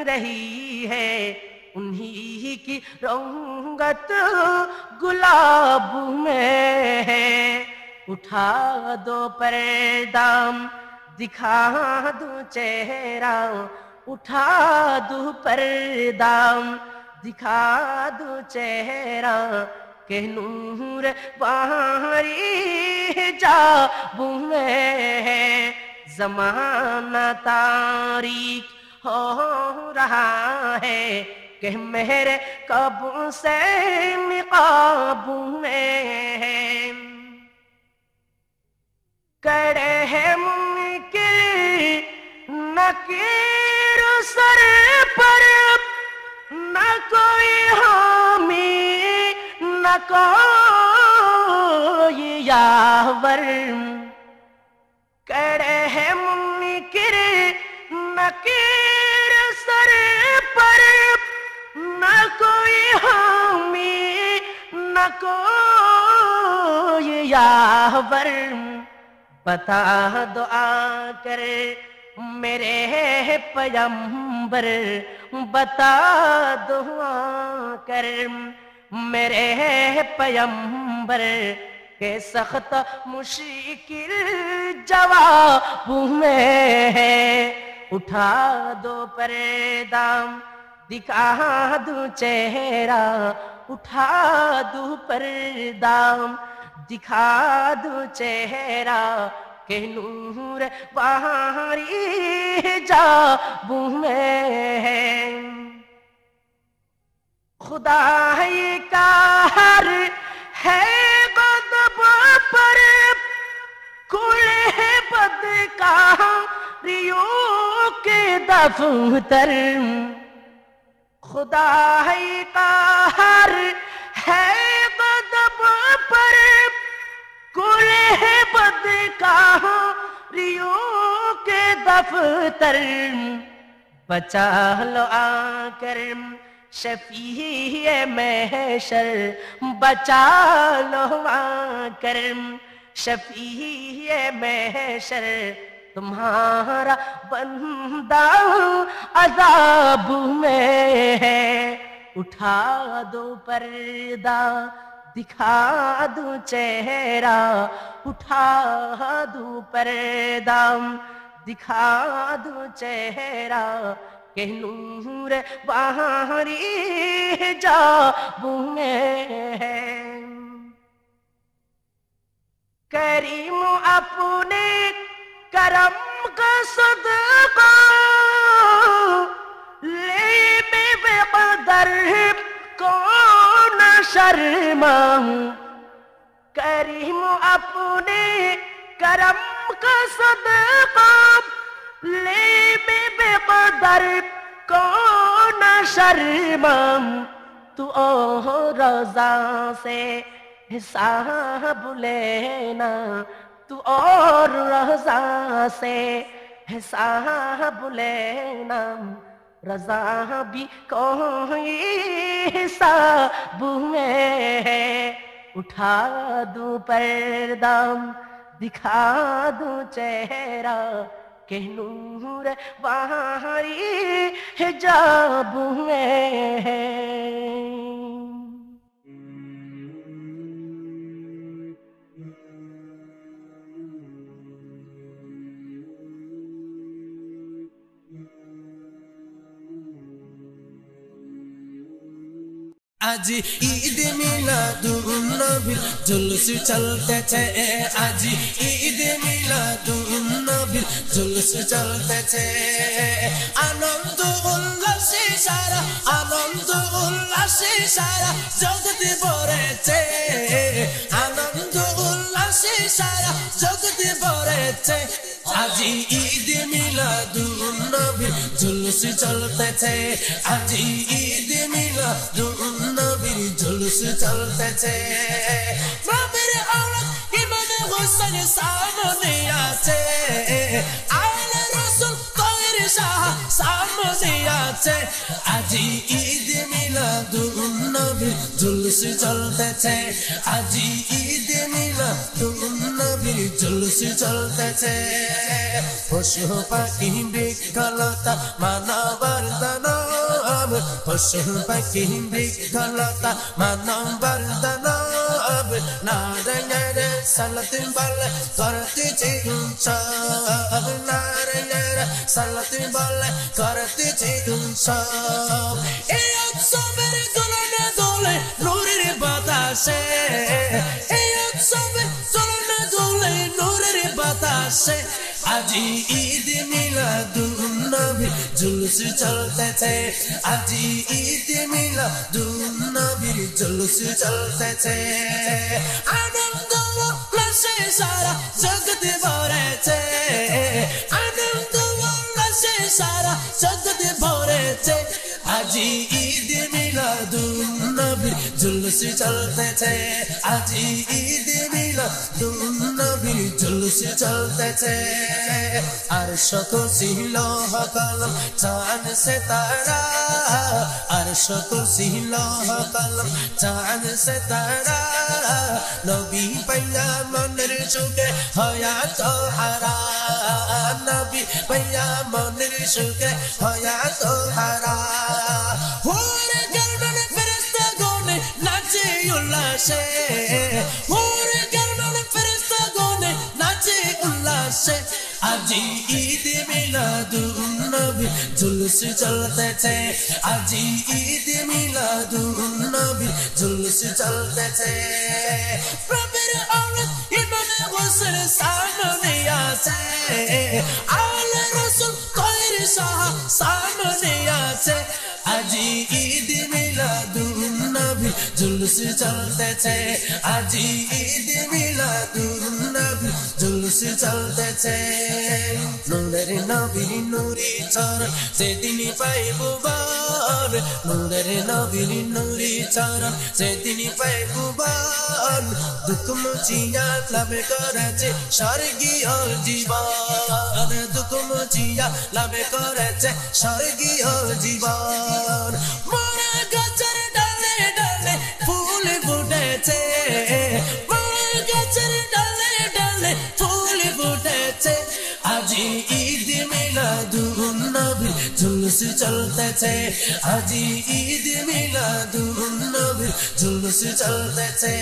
رہی ہے انہی کی رنگت گلاب میں ہے اٹھا دو پردہ دکھا دو چہرہ اٹھا دو پردہ دکھا دو چہرہ کہ نور باری حجاب میں ہے زمانہ تاریک ہو رہا ہے کہ میرے قبو سے نقاب میں ہے کڑے ہے منکر نکیر سر پر نہ کوئی حامی نہ کوئی یاور کڑے ہے منکر نکیر سر پر نہ کوئی حامی نہ کوئی یاور بتا دو آ کر میرے پیغمبر بتا دو آ کر میرے پیغمبر کہ سخت مشکل جواب میں ہے اٹھا دو پردہ دکھا دو چہرہ اٹھا دو پردہ دکھا دو چہرہ کہ نور باری حجاب میں ہے خدائی کا ہر ہے غضب پر کل ہے بدکاریوں کے دفتر خدائی کا ہر ہے غضب پر کل ہے بدکاریوں کے دفتر بچا لو آ کر شفیع محشر بچا لو آ کر شفیع محشر تمہارا بندہ عذاب میں ہے اٹھا دو پردہ دکھا دو چہرہ اٹھا دو پردہ دکھا دو چہرہ के नूर बाहरी हिजाबों में है। करीम अपने करम का सदका ले बेकदर कौन शर्माऊं। करीम अपने करम का सदका ले बेकदर कौन शर्माऊं। तू ओ रज़ा से हिसाब लेना, तू और रज़ा से हिसाब लेना। रज़ा भी कोई हिसाब में है। उठा दूं पर्दा दिखा दूं चेहरा के नूर बाहरी हिजाब में है। आज ईद मिलादुन नबी जुलूस चलते थे। आज ईद मिलादुन नबी जुलूस चलते थे। आनंद उल्लासे सारा, आनंद उल्लासे सारा जगत भरेছে। आनंद उल्लासे सारा जगत भरेছে। आज ईद मिलादुन नबी जुलूस चलते थे। आज ईद मिलादुन नबीर जुलूस चलते थे। नबीर औलाद इमाम हुसैन सामने আছে। আলে রাসূল তৈর শাহ সামনে আছে। आज ईद मिलादুন নবীর जुलूस चलते थे। आज ईद मिलादুন নবীর जुलूस चलते थे। পশু পাখি বৃক্ষলতা মানবার দানব, পশু পাখি বৃক্ষলতা মানবার দানব। নারায়ণের সালাত বলে করতেছে উৎসব, নারায়ণের সালাত বলে করতেছে উৎসব। এই উৎসবের দোলনে দোলে নূরের বাতাসে, এই উৎসবের দোলনে দোলে নূরের বাতাসে। आज ईद मिलादुन नबी जुलूस चलते थे। आज ईद मिलादुन नबी जुलूस चलते थे। आनंद उल्लासे सारा जगत भरेছে। आनंद उल्लासे सारा जगत भरेছে। आज ईद मिलादुन नबी जुलूस चलते थे। आज ईद मिलादुन नबी जुलूस चलते थे। अर्श कुर्सी लौह कलम चांद सितारा, अर्श कुर्सी लौह कलम चांद सितारा। नबी पैगम्बर सुखे हयात हारा, नबी पैगम्बर सुखे हयात हारा। होरे गर्दन फरिश्ता गोने नाचे उल्लासे, होरे गर्दन फरिश्ता गोने नाचे उल्लासे। आज ईद मिलादुन नबी जुलूस चलते थे। आज ईद मिलादुन नबी जुलूस चलते थे। नबीर औलाद इमाम हुसैन सामने আছে। আলে রাসূল তৈর শাহ সামনে আছে। आज ईद मिलादुन नबी जुलूस चलते थे। आज ईद मिलादुन नबी जुलूस चलते थे। नूरेर नबीर नूरी चरण যেদিন পাইব বান, নূরের নবীর নূরি চরণ যেদিন পাইব বান। দুঃখ মুছিয়া লাভ করেছে স্বর্গীয় জীবন, দুঃখ মুছিয়া লাভ করেছে স্বর্গীয় জীবন। মোরা গাছের ডালে ডালে ফুল ফুটেছে, মোরা গাছের ডালে ডালে ফুল ফুটেছে। आज ईद मिलादुन नबी जुलूस चलते थे। आज ईद मिलादुन नबी जुलूस चलते थे।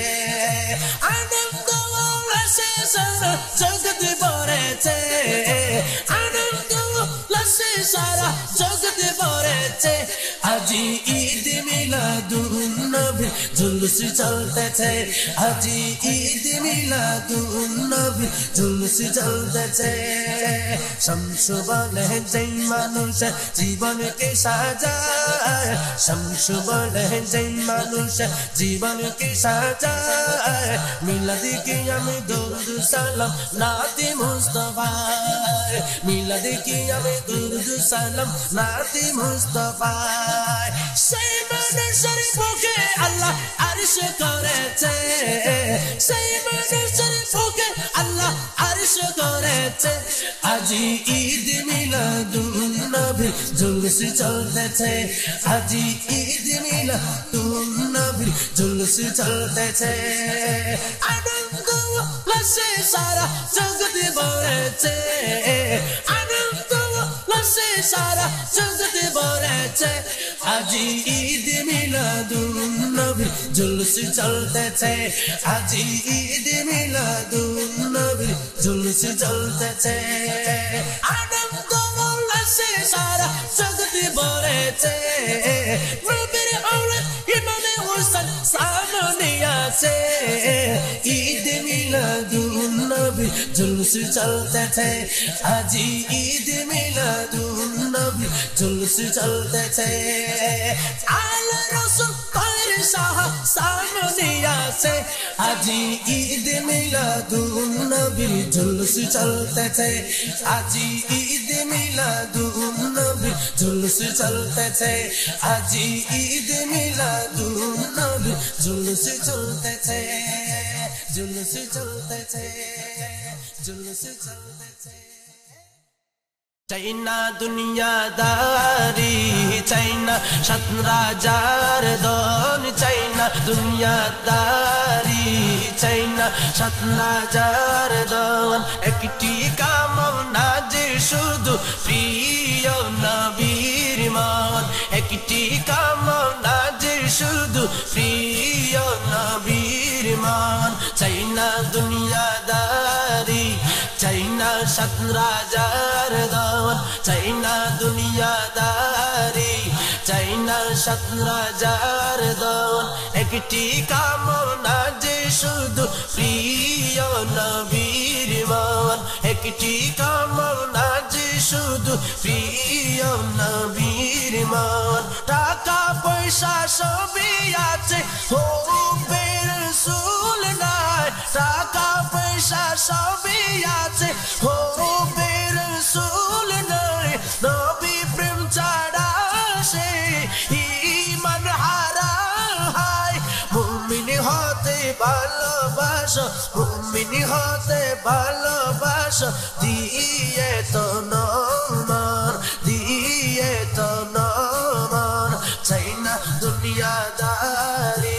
आनंद उल्लासे सारा जगत भरेছে। आनंद উল্লাসে সারা জগৎ ভরেছে আজি ঈদ মিলাদুন নবী জুলুস চলতেছে আজি ঈদ মিলাদুন নবী জুলুস চলতেছে শামস বলে যেই মানুষ জীবনকে সাজায় শামস বলে যেই মানুষ জীবনকে সাজায় মিলাদ কি আমি দরুদ সালাম নাতে মুস্তাফা মিলাদ কি আমি দরুদ সালাম নাতে মুস্তাফা সেই মানুষের বুকে আল্লাহ আরশ করেছে সেই মানুষের বুকে আল্লাহ আরশ করেছে আজি ঈদ মিলাদুন নবী জুলুস চলতেছে আজি ঈদ মিলাদুন নবী জুলুস চলতেছে আনন্দ উল্লাসে সারা জগৎ ভরেছে আনন্দ উল্লাসে সারা জগৎ ভরেছে আজি ঈদ মিলাদুন নবী জুলুস চলতেছে আজি ঈদ মিলাদুন নবী জুলুস চলতেছে আনন্দ উল্লাসে সারা জগৎ ভরেছে নবীর ঔলাদ ইমামে হোসেন সামনে আছে ঈদ মিলাদুন নবী জুলুস চলতেছে আজি ঈদ মিলাদুন নবী জুলুস চলতেছে আলা রাসূল তার শাহ সামনে আছে আজি ঈদ মিলাদুন নবী জুলুস চলতেছে আজি ঈদ মিলাদুন নবী জুলুস চলতেছে আজি ঈদ মিলাদুন নবী জুলুস চলতেছে জুলুস চলতেছে জুলুস চলতেছে চাইনা দুনিয়াদারি চাইনা সাত রাজার দন চাইনা দুনিয়াদারি চাইনা সাত রাজার দন একটি কামনা যে শুধু প্রিয় নবীর মান একটি কামনা যে শুধু প্রিয় নবীর মান চাইনা দুনিয়াদারি চাইনা সাত রাজার দন চাইনা দুনিয়াদারি চাইনা সাত রাজার দন একটি কামনা যে শুধু প্রিয় নবীর মান একটি কামনা যে শুধু প্রিয় নবীর মান টাকা পয়সা সবই আছে হবে রাসূল নাই টাকা পয়সা সবই আছে হবে রাসূল নাই নবী প্রেম ছাড়া সে ঈমান হারা হয় মুমিন হতে ভালোবাসো মুমিন হতে ভালোবাসো দিয়ে তো নমর দিয়ে তো নমর চাইনা দুনিয়াদারি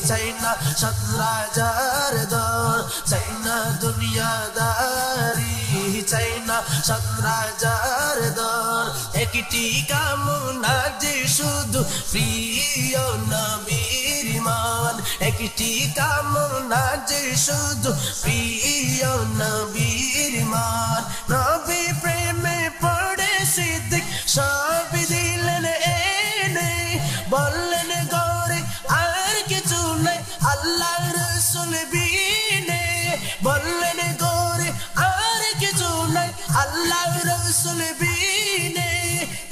চাইনা সাত রাজার দন চাইনা দুনিয়াদারি চাইনা সাত রাজার দন একটি কামনা যে শুধু প্রিয় নবীর মান একটি কামনা যে শুধু প্রিয় নবীর মান নবী প্রেমে পড়ে সিদ্দিক সব দিলেন এনে বললেন গরে আর কিছু নাই আল্লাহ রাসূল বিনে বললেন গরে আর কিছু নাই আল্লাহ রাসূল বিনে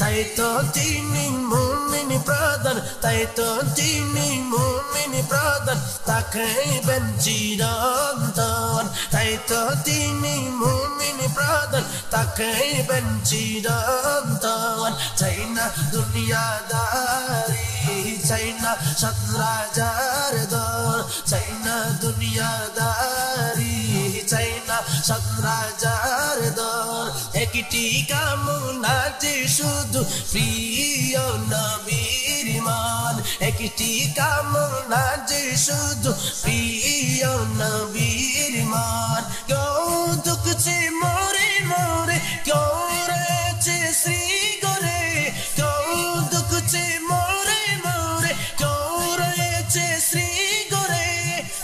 তাই তো তিনি মুমিন প্রধান তাই তো তিনি মুমিন প্রধান তাকে চিরন্তন তাই তো তিনি মুমিন প্রধান তাকে চিরন্তন চাইনা দুনিয়াদারি চাইনা সাত রাজার দন চাইনা দুনিয়াদারি চাইনা সাত রাজার দন একটি কামনা যে শুধু প্রিয় নবীর মান একটি কামনা যে শুধু প্রিয় নবীর মান কেউ দুঃখে মরে মরে কেউ রয়েছে শ্রী করে কেউ দুঃখে মরে মরে কেউ রয়েছে শ্রী করে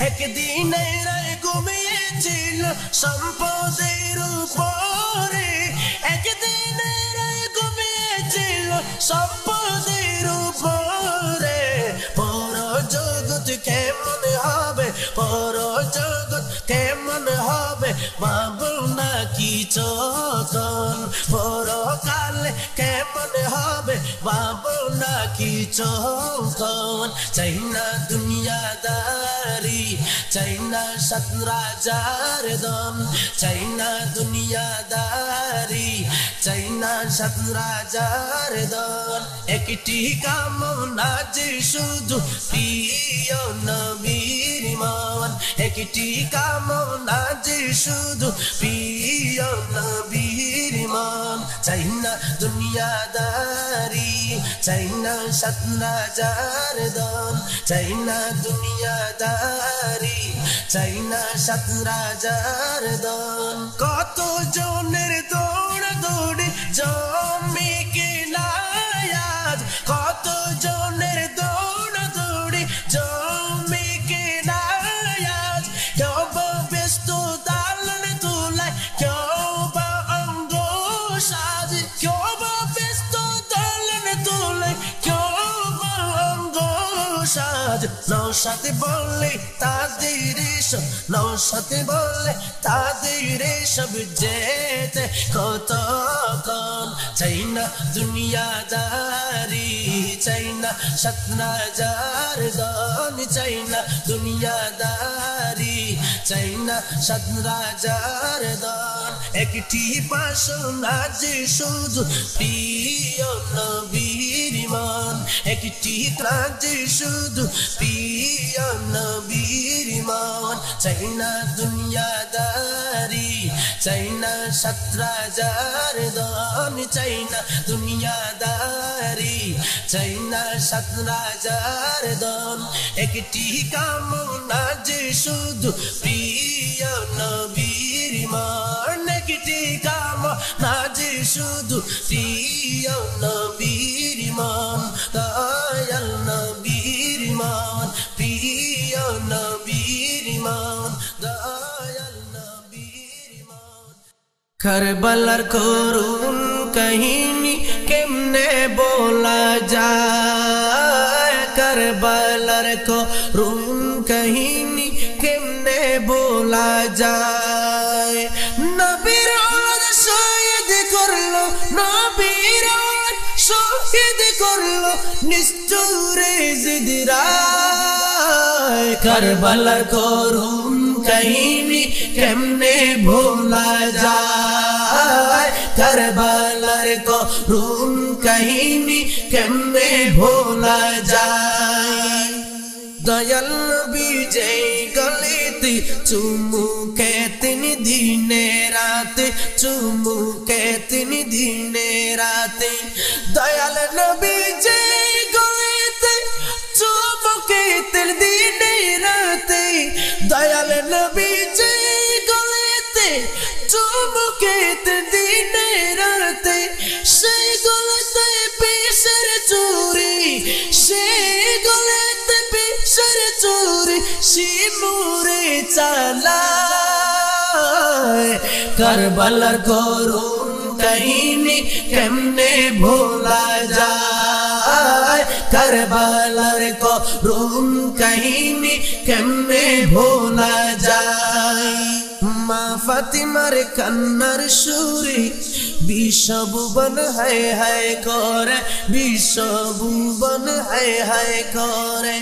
একদিনের ঘুমিয়েছিল সম্পদের উপরে একদিনের সম্পদের উপরে পর জগৎ কেমন হবে পর জগৎ কেমন হবে ভাবনা কি চোখন পরকালে কেমন হবে ভাবনা কি চোখন চাই না দুনিয়াদারি চাই না সৎ রাজার দম চাই না দুনিয়াদারি চাই না সৎ রাজার দম একটি কামনা যে শুধু প্রিয় নবীর মান একটি কামনা যে শুধু প্রিয় নবীর মান চাই না দুনিয়াদারি চাই না সৎ রাজার দম চাই না দুনিয়াদারি চাই না সৎ রাজার দম কত জনের দৌড়া দৌড়ি জমি কিনায়াজ কত জনের দৌড়া দৌড়ি জমি কিনায়াজ কেউ বা ব্যস্ত দালন তুলায় কেউ বা অঙ্গ সাজ কেউ বা ব্যস্ত দালন তুলায় কেউ বা অঙ্গ সাজ নৌসাথে বললে তাদের সব নৌসাথে বললে তাদের সব যেতে কত কম চাই না দুনিয়াদারি চাই না সৎ রাজার দন চাই না দুনিয়াদারি চাই না সৎ রাজার দন একটি বাসনা যে শুধু প্রিয় নবীর মান একটি যে শুধু প্রিয় নবীর মান চাই না দুনিয়াদারি চাই না সৎ রাজার দন চাই না দুনিয়াদারি চাই না সৎ রাজার দন একটি কামনা যে শুধু প্রিয় নবীর মান একটি কামনা যে শুধু প্রিয় নবীর মান দয়াল নবীর মান প্রিয় নবীর মান দয়াল নবীর মান কারবালার করুণ কাহিনী কেমনে বলা যায় কারবালার করুণ কাহিনী কেমনে বলা যায় নবীর औलाद শহীদ করলো নবীর औलाद শহীদ করলো নিষ্ঠুরে জিদরা কারবালার করুণ কাহিনী কেমনে ভোলা যায় কারবালার করুণ কাহিনী কেমনে ভোলা যায় দয়াল নবী যেই গলিতে চুমুকে তিনি দিনে রাতে চুমুকে তিনি দিনে রাতে দয়াল নবী যেই গলিতে চুমুকে তিনি দিনে রাতে দয়াল নবী যেই গলিতে চুমুকে তিনি দিনে রাতে সেই গলিতে বিষের চুরি সেই গলিতে বিষের চুরি শিমুরে চালায় কারবালার করুণ কাহিনী কেমনে ভোলা যায় কারবালার করুণ কাহিনী কেমনে ভোলা যায় মা ফাতিমার কান্নার সুরে বিশ্বভুবন হায় হায় করে বিশ্বভুবন হায় হায় করে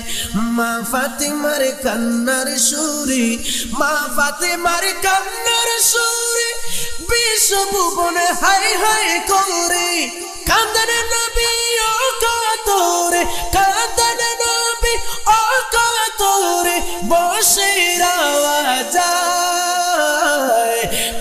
মা ফাতিমার কান্নার সুরে মা ফাতিমার কান্নার সুরে বিশ্বভুবন হায় হায় করে কান্দন নবী ও কাতরে কান্দন নবী ও কাতরে বসে আওয়াজ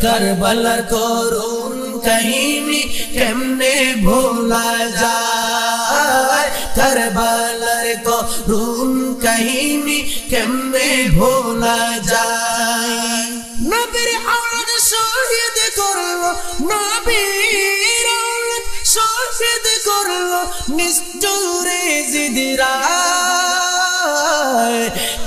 কারবালার করুণ কাহিনী কেমনে ভোলা যায় কারবালার করুণ কাহিনী কেমনে ভোলা যায় নবীর औलाद শহীদ করলো নবীর औलाद শহীদ করলো নিষ্ঠুরে জিদরা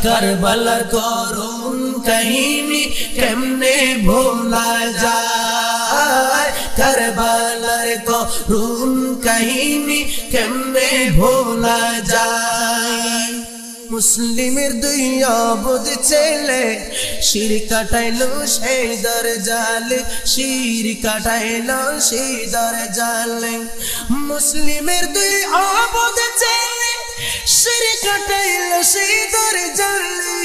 কারবালার করুণ কাহিনী কেমনে ভোলা যায় যায় কারবালার করুণ কাহিনী কেমনে ভোলা যায় মুসলিমের দুই অবুঝ ছেলে শির কাটাইলো সেই দরজালে শির কাটাইলো সেই দরজালে মুসলিমের দুই অবুঝ ছেলে শির কাটাইলো সেই দরজালে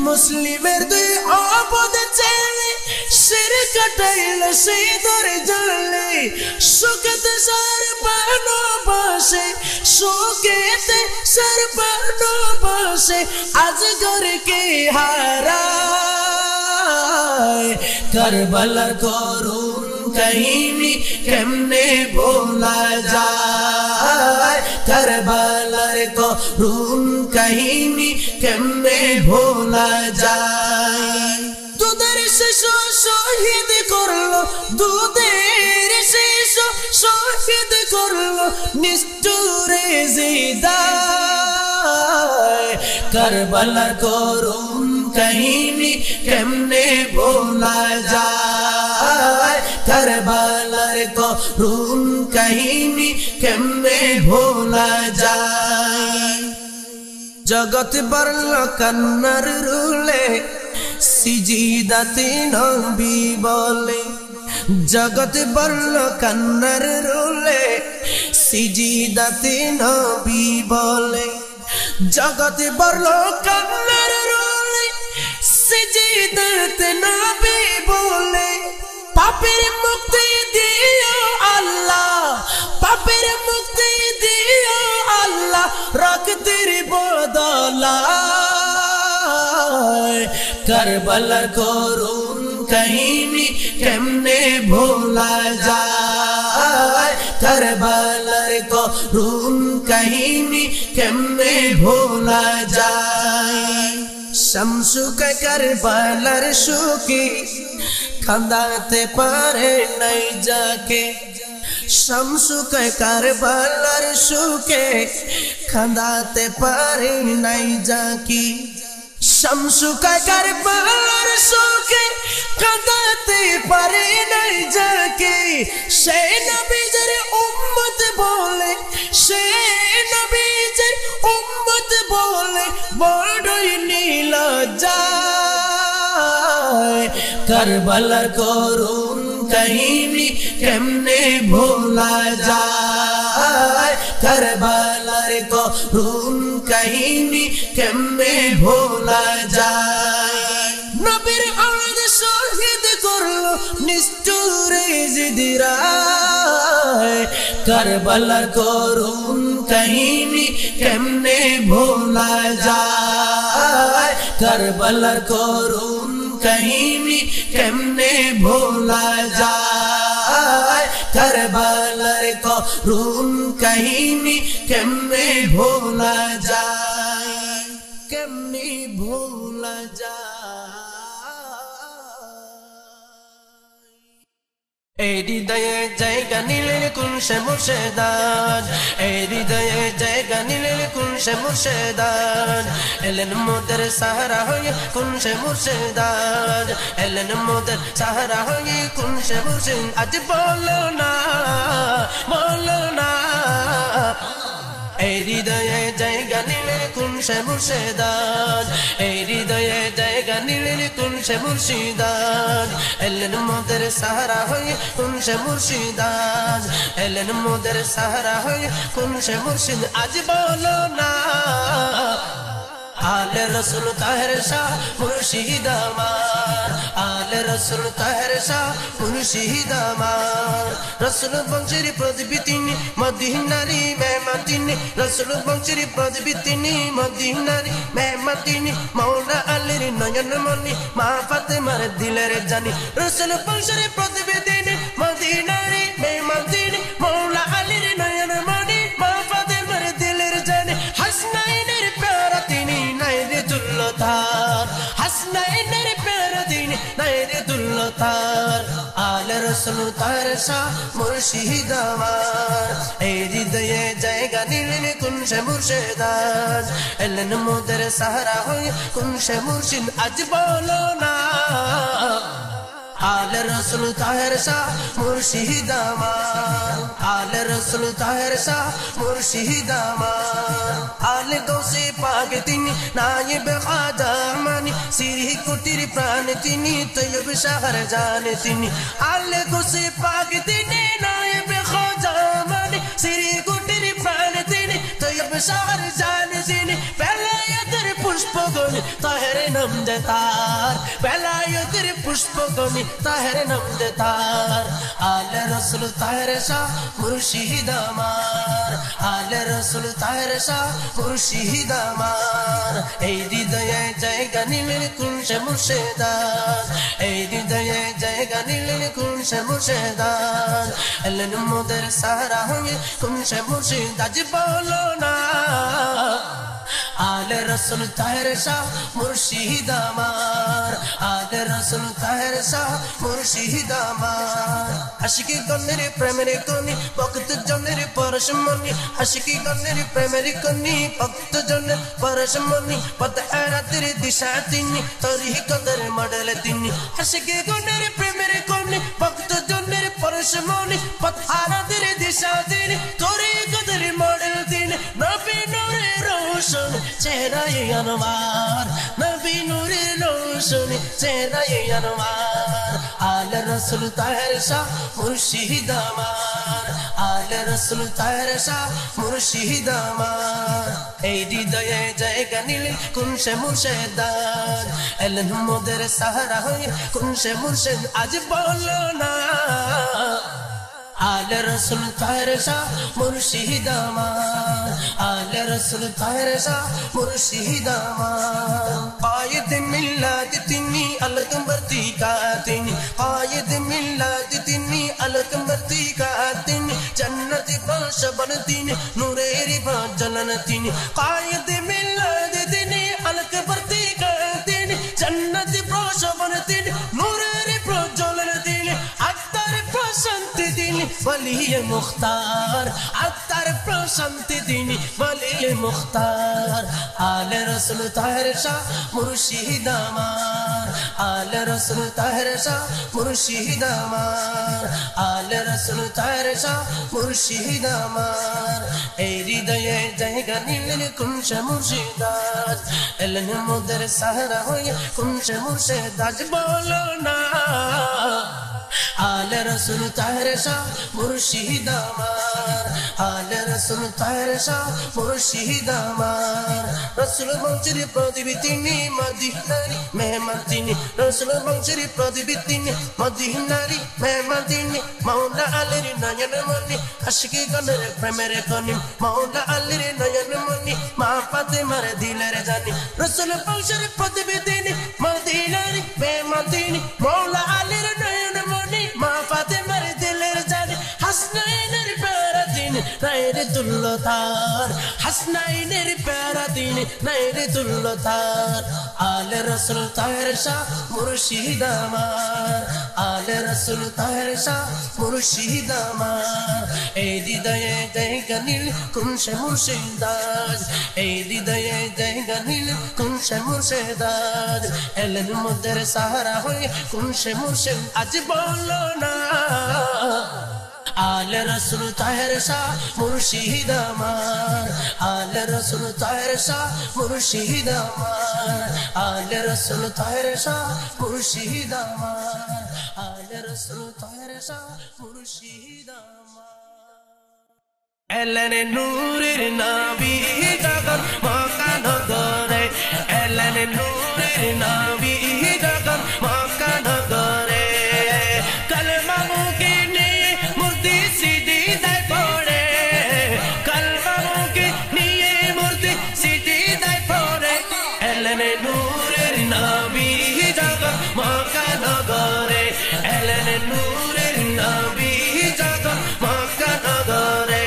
মুসলিমের দুই অবুঝ ছেলে শির কাটাইলো সেই দরজালে সুখতে সরবানো বসে সুখতে সরবানো বসে আজগর কে হারায় কারবালার করুণ কাহিনী কেমনে ভোলা যায় কারবালার করুণ কাহিনী কেমনে ভোলা যায় দুধের শিশু শহীদ করলো দুধের শিশু শহীদ করলো নিষ্ঠুরে জিদায় কারবালার করুণ কাহিনী কেমনে ভোলা যায় কারবালার করুণ কাহিনী কেমনে ভোলা যায় জগৎ বরল কান্নার রুলে সিজিদাতে নবী বলে জগৎ বরল কান্নার রুলে সিজিদাতে নবী বলে জগৎ বরল কান্নার রুলে সিজিদাতে নবী বলে পাপের মুক্তি দিও আল্লাহ পাপের মুক্তি দিও আল্লাহ রক্তের বদলায় কারবালার করুণ কাহিনী কেমনে ভোলা যায় কারবালার করুণ কাহিনী কেমনে ভোলা যায় শামসুকে কারবালার সুখী খান্দাতে পারে নাই যাকে শামসুকে কারবালার সুখে খান্দাতে পারে নাই যাকে শামসুকে কারবালার সুখে খান্দাতে পারে নাই যাকে সে নবীর উম্মত বলে সে নবীর উম্মত বলে বড়ই নীলজ্জা কারবালার করুণ কাহিনী কেমনে ভোলা যায় কারবালার করুণ কাহিনী কেমনে ভোলা যায় নবীর আওলাদ শহীদ করলো নিষ্ঠুরে জিদিরায় কারবালার করুণ কাহিনী কেমনে ভোলা যায় কারবালার করুণ কাহিনী কেমনে ভোলা যায় কারবালার করুণ কাহিনী কেমনে ভোলা যায় কেমনে ভোলা যায় এই হৃদয়ে জায়গা নিলেন কোন সে মুর্শিদান এই হৃদয়ে জায়গা নিলেন কোন সে মুর্শিদান এলেন মোদের সাহারা হয়ে কোন সে মুর্শিদান এলেন মোদের সাহারা হয়ে কোন সে মুর্শিদ আজ বলো না এই হৃদয়ে জায়গা নিলেন কোন সে মুর্শিদান এই হৃদয়ে জায়গা নিলেন কোন সে মুর্শিদান এলেন মোদের সাহারা হয়ে কোন সে মুর্শিদান এলেন মোদের সাহারা হয়ে কোন সে মুর্শিদ আজ বলো না আলে রসুল তাহের শাহ মুর্শিদ আমার আলে রসুল তাহের শাহ মুর্শিদ আমার রসুল বংশের প্রদীপ তিনি মদিনারি মেহমান তিনি রসুল বংশের প্রদীপ তিনি মদিনারি মেহমান তিনি মৌলা আলীর নয়ন মনি মা ফাতেমার দিলের জানি রসুল বংশের প্রদীপ তিনি মদিনারি মেহমান তিনি মৌলা আলীর নয়ন মনি মা ফাতেমার দিলের জানি হাসনাইনের প্যারা তিনি দুল্লতার হাসনাইনের প্যারা তিনি নাইরে দুল্লতার আলে রসুল তার শাহ মুর্শিদ আমার এই হৃদয়ে জায়গা নিলেন কোন সে মুর্শিদান এলেন মোদের সাহারা হয়ে কোন সে মুর্শিদ আজ বলো না আলে রসুল তাহের শাহ মুর্শিদ আমার আলে রসুল তাহের শাহ মুর্শিদ আমার আলে গৌসে পাক তিনি নায়েবে খাজা মানি সিরি কুটির প্রাণ তিনি তৈয়ব শহর জানে তিনি আলে গৌসে পাক তিনি নায়েবে খাজা মানি সিরি কুটির প্রাণ তিনি তৈয়ব শহর জানে তিনি বেলায়েতের পুষ্পগণ তাহের নাম দে তার বেলায়েতের পুষ্পগণ তাহের নাম দে তার আলে রসুল তাহের শাহ মুর্শিদ আমার আলে রসুল তাহের শাহ মুর্শিদ আমার এই হৃদয়ে জায়গা নিলেন কুনশে মুর্শিদার এই হৃদয়ে জায়গা নিলেন কুনশে মুর্শিদার এলেন মোদের সাহারা হয়ে কুনশে মুর্শিদ আজ বলো না আলে রসুল তাহের শাহ মুর্শিদ আমার আলে রসুল তাহের শাহ মুর্শিদ আমার আশিকি গণের প্রেমের কনি ভক্ত জনের পরশমণি আশিকি গণের প্রেমের কনি ভক্ত জনের পরশমণি পথ আরাতের দিশা তিনি তরিকতের মডেল তিনি আশিকি গণের প্রেমের কনি ভক্ত জনের পরশমণি পথ আরাতের দিশা তিনি তরিকতের মডেল তিনি নবী নূরে রোশন চেহারায়ে আনোয়ার নবী নূরে রোশন চেহারায়ে আনোয়ার আলে রসুল তাহের শাহ মুর্শিদ আমার আলে রসুল তাহের শাহ মুর্শিদ আমার এই হৃদয়ে জায়গা নিলেন কুনশে মুর্শিদার এলেন মোদের সাহারা হয়ে কুনশে মুর্শিদ আজ বলো না আলে রসুল তাহের শাহ মুর্শিদ আমার আলে রসুল তাহের শাহ মুর্শিদ আমার কায়েদ মিল্লাত তিনি আলকমবরতি কা তিনি কায়েদ মিল্লাত তিনি আলকমবরতি কা তিনি জন্নতি বাশবন তিনি নূরের বাজলন তিনি কায়েদ মিল্লাত তিনি আলকমবরতি কা তিনি জন্নতি বাশবন তিনি নূরের বাজলন তিনি আত্মার প্রশান্তি তিনি বলিয়ে মুখতার আত্মার প্রশান্তি তিনি বলিয়ে মুখতার আলে রসুল তাহের শাহ মুর্শিদ আমার আলে রসুল তাহের শাহ মুর্শিদ আমার আলে রসুল তাহের শাহ মুর্শিদ আমার এই হৃদয়ে জায়গা নিলেন কুনশে মুর্শিদার এলেন মোদের সাহারা হয়ে কুনশে মুর্শিদার বলো না আলে রসুল তাহের শাহ মুর্শিদ আমার আলে রসুল তাহের শাহ মুর্শিদ আমার রসুল বংশের প্রদীপ তিনি মদিনারি মেহমান তিনি রসুল বংশের প্রদীপ তিনি মদিনারি মেহমান তিনি মাওলা আলীর নয়ন মনি আশিকি গণের প্রেমের কনি মাওলা আলীর নয়ন মনি মা ফাতেমার দিলের জানি রসুল বংশের প্রদীপ তিনি মদিনারি মেহমান তিনি মাওলা আলীর নয়ন মনি মা ফাতেমার দিলের জানি হাসনাইনের প্যারা দিন নাইরে তুল্লো তার হাসনাইনের প্যারা দিন নাইরে তুল্লো তার আলে রসুল তাহের শাহ মুর্শিদ আমার আলে রসুল তাহের শাহ মুর্শিদ আমার এই হৃদয়ে জায়গা নিল কুনশে মুর্শিদার এই হৃদয়ে জায়গা নিল কুনশে মুর্শিদার এলেন মোদের সাহারা হয়ে কুনশে মুর্শিদ আজ বলো না আলে রসুল তাহের শাহ মুর্শিদ আমার আলে রসুল তাহের শাহ মুর্শিদ আমার আলে রসুল তাহের শাহ মুর্শিদ আমার আলে রসুল তাহের শাহ মুর্শিদ আমার এলেন নূরের নবী জগৎ মক্কা নগরে এলেন নূরের নবী জগৎ মক্কা নগরে কলমা মুখে নিয়ে মূর্তি সিজদায় পড়ে কলমা মুখে নিয়ে মূর্তি সিজদায় পড়ে এলেন নূরের নবী জগৎ মক্কা নগরে এলেন নূরের নবী জগৎ মক্কা নগরে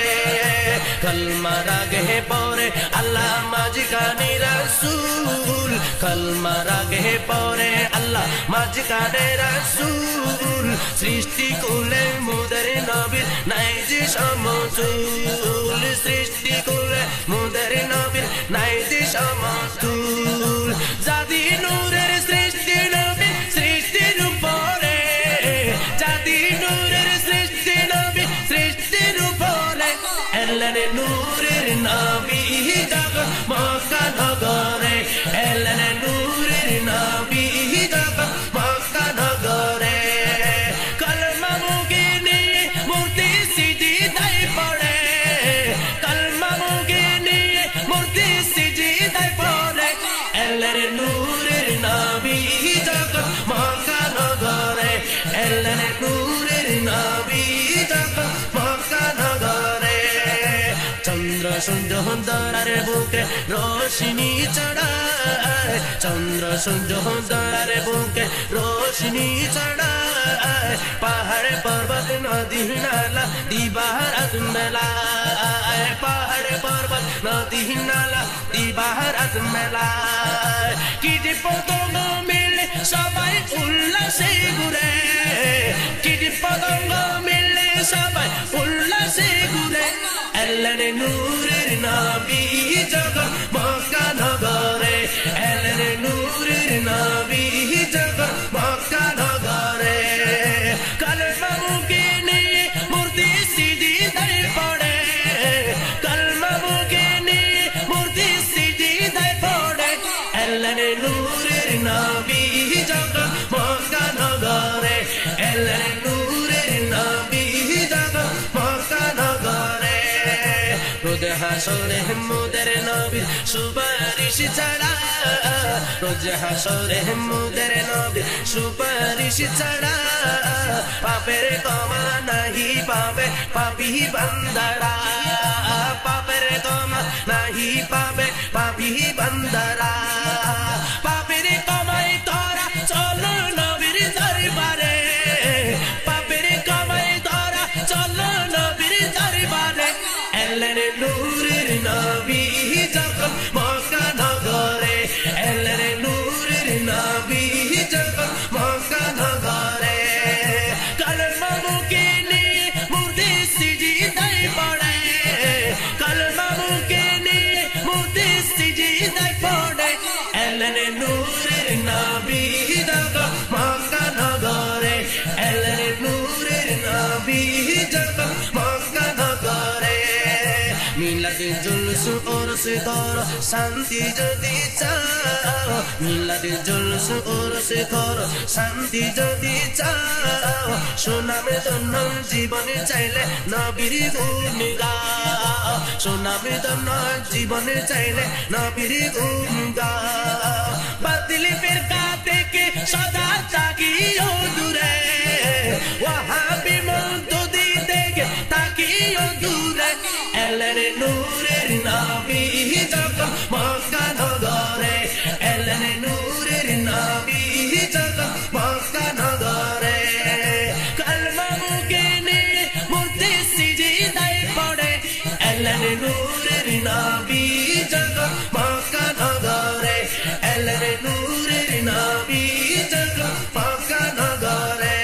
कलमा रागे पौरे अल्लाह माजिकानी रसूल कलमा रागे पौरे अल्लाह माजिकानी रसूल सृष्टि कुले मुदर नबीर नाइजी समतुल सृष्टि कुले मुदर नबीर नाइजी समतुल जादी नूरेर सृष्टि नबीर सृष्टिर उपरे সূর্য ধরার বুকে রোশনি চড়ায় চন্দ্র সূর্য ধরার বুকে রোশনি চড়ায় পাহাড় পর্বত নদী নালা দিবারাত মেলায় পাহাড় পর্বত নদী নালা দিবারাত মেলায় কীট পতঙ্গ মিলে সবাই উল্লাসে ঘুরে কীট পতঙ্গ মিলে সবাই উল্লাসে ঘুরে আল্লাহর নূরের নবী জগৎ মক্কা নগরে আল্লাহর নূরের নবী জগৎ মক্কা নগরে কালেমা মুখে নিয়ে মূর্তি সিজদায় পড়ে কালেমা মুখে নিয়ে মূর্তি সিজদায় পড়ে আল্লাহর নূরের নবী জগৎ মক্কা নগরে আল্লাহর নূরের নবী জগৎ মক্কা নগরে রোজ হাসরে মুদের নবীর সুপারিশ ছাড়া রোজ হাসরে মুদের নবীর সুপারিশ ছাড়া পাপের ক্ষমা নাহি পাবে পাপী বান্দারা পাপের ক্ষমা নাহি পাবে পাপী বান্দারা পাপের কমাই তোরা চলো নবীর দরবারে পাপের কমাই তোরা চলো নবীর দরবারে আল্লাহর নূরের নবী যখন মক্কা নগরে আল্লাহর নূরের নবী যখন মক্কা নগরে কালেমা মুখে নিয়ে মূর্তি সিজদায় পড়ে কালেমা মুখে নিয়ে মূর্তি সিজদায় পড়ে আল্লাহর নূরের নবী যখন মক্কা নগরে আল্লাহর নূরের নবী যখন মক্কা নগরে মিলাদে জুলুস ওরস কর শান্তি যদি চাও মিলাদে জুলুস ওরস কর শান্তি যদি চাও সুনামে ধন্য জীবনে চাইলে নবীর গুণ গাও সুনামে ধন্য জীবনে চাইলে নবীর গুণ গাও বাতিল ফিরকা থেকে সদা তাকিও দূরে ওয়াহাবি মওদুদি থেকে তাকিও দূরে আল্লাহর নূরের নবী যখন মক্কা নগরে আল্লাহর নূরের নবী যখন মক্কা নগরে কালেমা মুখে নিয়ে মূর্তি সিজদায় পড়ে আল্লাহর নূরের নবী যখন মক্কা নগরে আল্লাহর নূরের নবী যখন মক্কা নগরে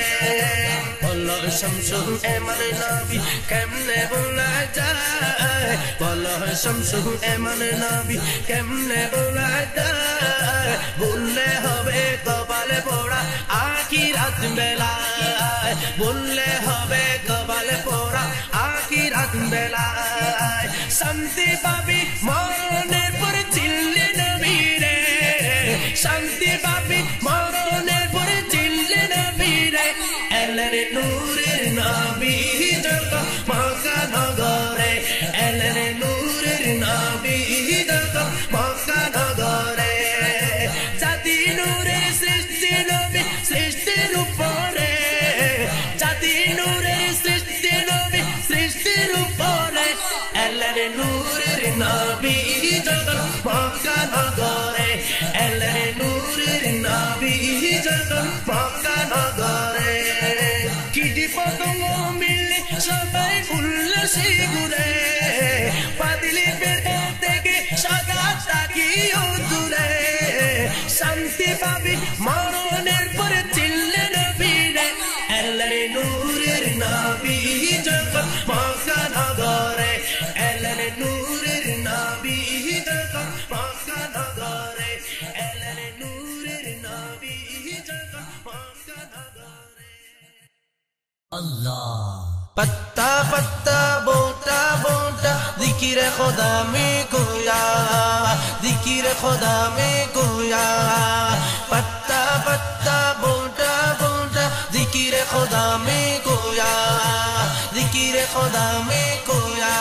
বলো শামসুল এমন নবী কেমনে বলা যায় বলো শামসুল এমন নবী কেমনে বলা যায় বললে হবে কপালে পড়া আখিরাত বেলায় বললে হবে কপালে পড়া আখিরাত বেলায় শান্তি পাবি মরণের পরে চিল্লে নবী রে শান্তি পাবি মরণের পরে চিল্লে নবী রে আল্লাহর নূরের নবী যখন মক্কা নগরে আল্লাহর নূরের নবী যখন মক্কা নগরে জাতি নূরের সৃষ্টি নবী সৃষ্টির উপরে জাতি নূরের সৃষ্টি নবী সৃষ্টির উপরে আল্লাহর নূরের নবী যখন মক্কা নগরে আল্লাহর নূরের নবী যখন মক্কা নগরে কীট পতঙ্গ মিলে সবাই উল্লাসে ঘুরে বাতিল ফিরকা থেকে সদা তাকিও দূরে শান্তি পাবি মরণের পরে চিল্লে নবী রে আল্লাহর নূরের নবী যখন মক্কা নগরে আল্লাহর নূরের নবী যখন মক্কা নগরে আল্লাহর নূরের নবী যখন মক্কা নগরে अल्लाह पत्ता पत्ता बोटा बोटा जिकिर खुदा में गोया जिकिर खुदा में गोया पत्ता पत्ता बोटा बोटा जिकिर खुदा में गोया जिकिर खुदा में गोया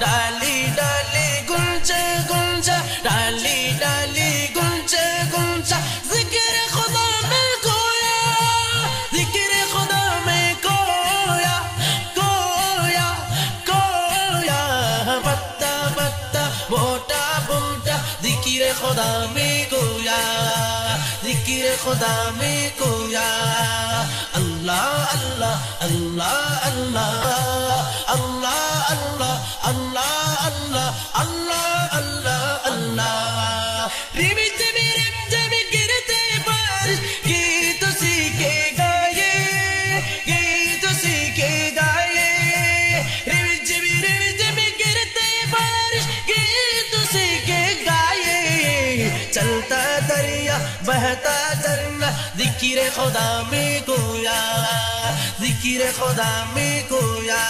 डाली डाली गुंजा गुंजा डाली डाली गुंजा गुंजा जिकिर खुदा में गोया जिकिर खुदा में गोया गोया गोया पत्ता खुदा में गोया जिक्र खुदा में गोया अल्लाह अल्लाह अल्लाह अल्लाह अल्लाह अल्लाह अल्लाह अल्लाह अल्लाह अल्लाह अल्लाह रिम जब गिरते बारिश गीत सीखे गाए गीत सीखे गाए रिम जब गिरते बारिश गीत सीखे गाए चलता दरिया बहता झरना जिक्र खुदा में गोया जिक्र खुदा में गोया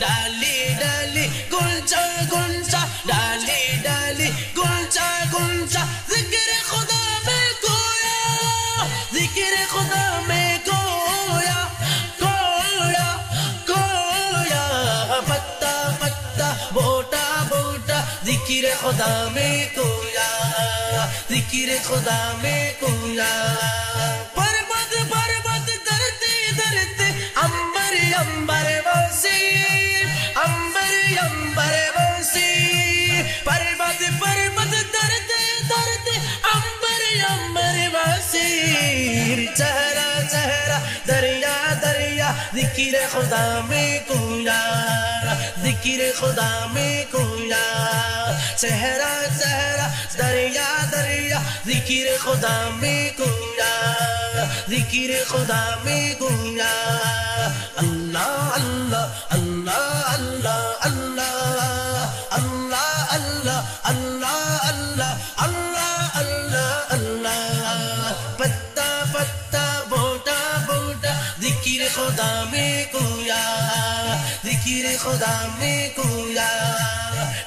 डाली डाली गुंजा गुंजा डाली डाली गुंजा गुंजा जिक्र खुदा में गोया जिक्र खुदा में गोया गोया गोया पत्ता पत्ता बोटा बोटा जिक्र खुदा में गोया जिक्र खुदा में गोया पर्वत पर्वत धरती धरती अंबर अंबर वासी अंबर अंबर वासी पर्वत पर्वत धरती धरती अंबर अंबर वासी चेहरा चेहरा दरिया दरिया जिक्र खुदा में गोया जिक्र खुदा में गोया चेहरा चेहरा दरिया दरिया जिक्र खुदा में गोया जिक्र खुदा में गोया अल्लाह अल्लाह अल्लाह अल्लाह अल्लाह अल्लाह अल्लाह अल्लाह अल्लाह अल्लाह अल्लाह अल्लाह पत्ता पत्ता बोटा बोटा जिक्र खुदा में गोया जिक्र खुदा में गोया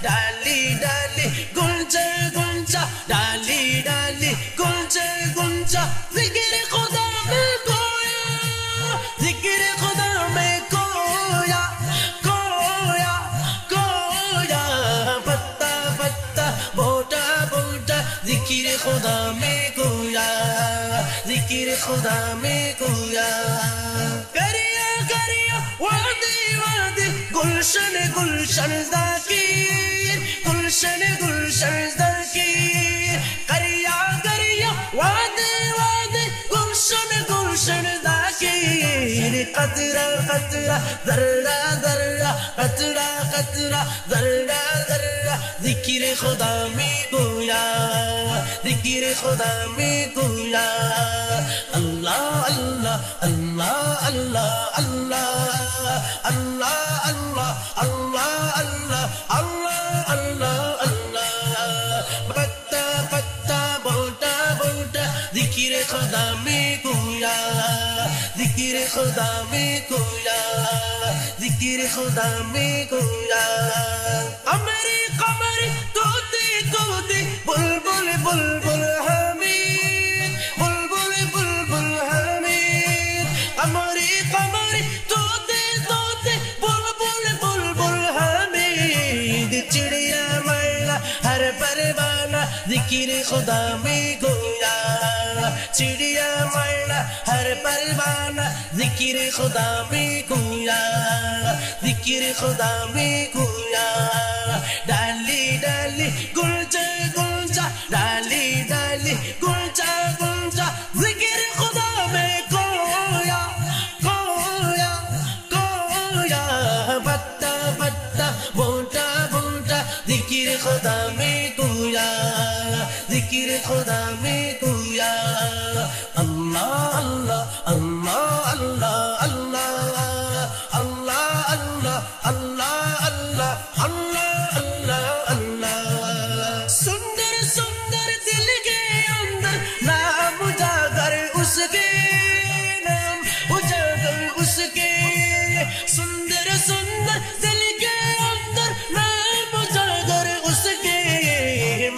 डाली डाली गुंजा गुंजा डाली डाली गुंजा गुंजा जिक्र खुदा में गोया जिक्र खुदा में गोया गोया गोया पत्ता पत्ता बोटा बोटा जिक्र खुदा में गोया जिक्र खुदा में गोया करिया करिया वादी वादी गुलशन गुलशन ज़ाकिर गुलशन गुलशन ज़ाकिर करिया करिया वादी वादी गुलशन गुलशन ज़ाकिर कतरा कतरा ज़र्रा ज़र्रा कतरा कतरा ज़र्रा ज़र्रा जिक्र खुदा में गोया जिक्र खुदा में गोया अल्लाह अल्लाह अल्लाह अल्लाह अल्लाह अल्लाह अल्लाह अल्लाह अल्लाह अल्लाह अल्लाह अल्लाह पत्ता पत्ता बोटा बोटा जिक्र खुदा में गोया जिक्र खुदा में गोया जिक्र खुदा में गोया कमरी कमरी तोते तोते बुलबुल बुलबुल हमीद बुलबुल बुलबुल हमीद कमरी कमरी तोते तोते बुलबुल बुलबुल हमीद चिड़िया मैना हर परवाना जिक्र खुदा में गोया चिड़िया मैना हर परवाना जिक्र खुदा में गोया जिक्र खुदा में गोया डाली डाली गुंजा गुंजा डाली डाली गुंजा गुंजा जिक्र खुदा में गोया गोया गोया पत्ता पत्ता बोटा बोटा जिक्र खुदा में गोया जिक्र खुदा में गोया अल्लाह अल्लाह अल्लाह अल्लाह अल्लाह अल्लाह अल्लाह अल्लाह अल्लाह अल्लाह अल्लाह सुंदर सुंदर दिल के अंदर नाम उजागर उसके नाम उजागर उसके सुंदर सुंदर दिल के अंदर नाम उजागर उसके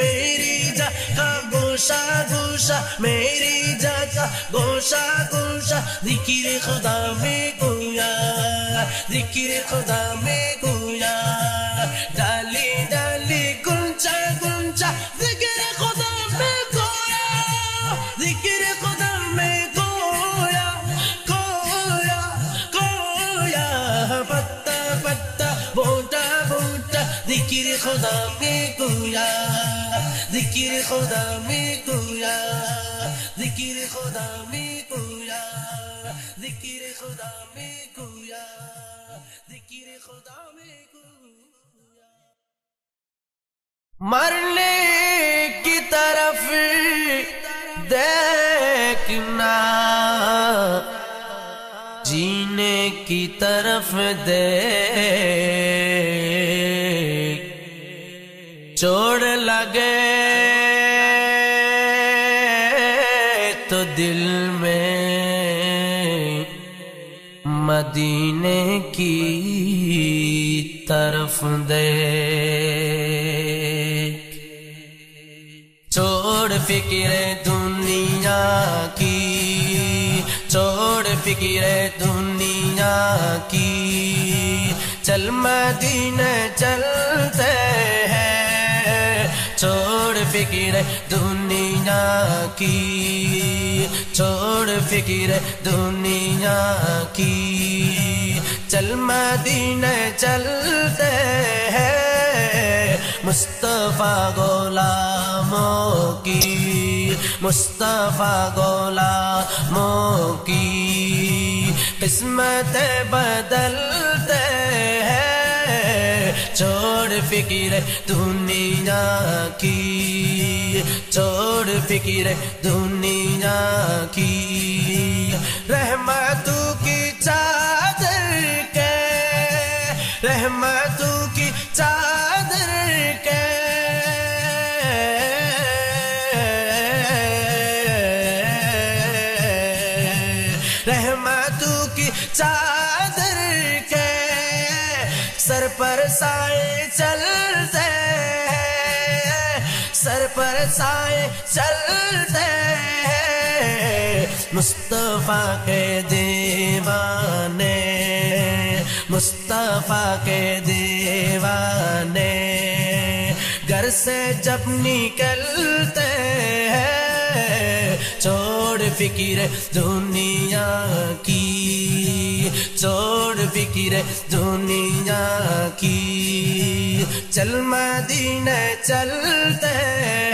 मेरी जा का गोशा गोशा मेरी जा का गोशा गोशा जिक्र खुदा में गोया जिक्र खुदा में गोया डाली डाली गुंजा गुंजा जिक्र खुदा में गोया जिक्र खुदा में गोया गोया गोया पत्ता पत्ता बोटा बोटा जिक्र खुदा में गोया ذکر خدا میں گویا ذکر خدا میں گویا ذکر خدا میں گویا ذکر خدا میں گویا مرنے کی طرف دیکھنا جینے کی طرف دیکھ چوٹ لگے تو دل میں مدینے کی طرف دیکھ چھوڑ فکر دنیا کی چھوڑ فکر دنیا کی چل مدینے چلتے ہیں چھوڑ فکر دنیا کی چھوڑ فکر دنیا کی چل مدینے چلتے ہیں مصطفیٰ غلاموں کی مصطفیٰ غلاموں کی قسمت بدلتے ہیں چھوڑ فکر دنیا کی چھوڑ فکر دنیا کی رحمتوں کی چادر کے رحمتوں کی چادر کے رحمتوں کی چادر کے سر پر سائے چلتے ہیں سر پر سائے چلتے ہیں مصطفیٰ کے دیوانے مصطفیٰ کے دیوانے گھر سے جب نکلتے ہیں چھوڑ فکر دنیا کی چھوڑ فکر دنیا کی چل مدینے چلتے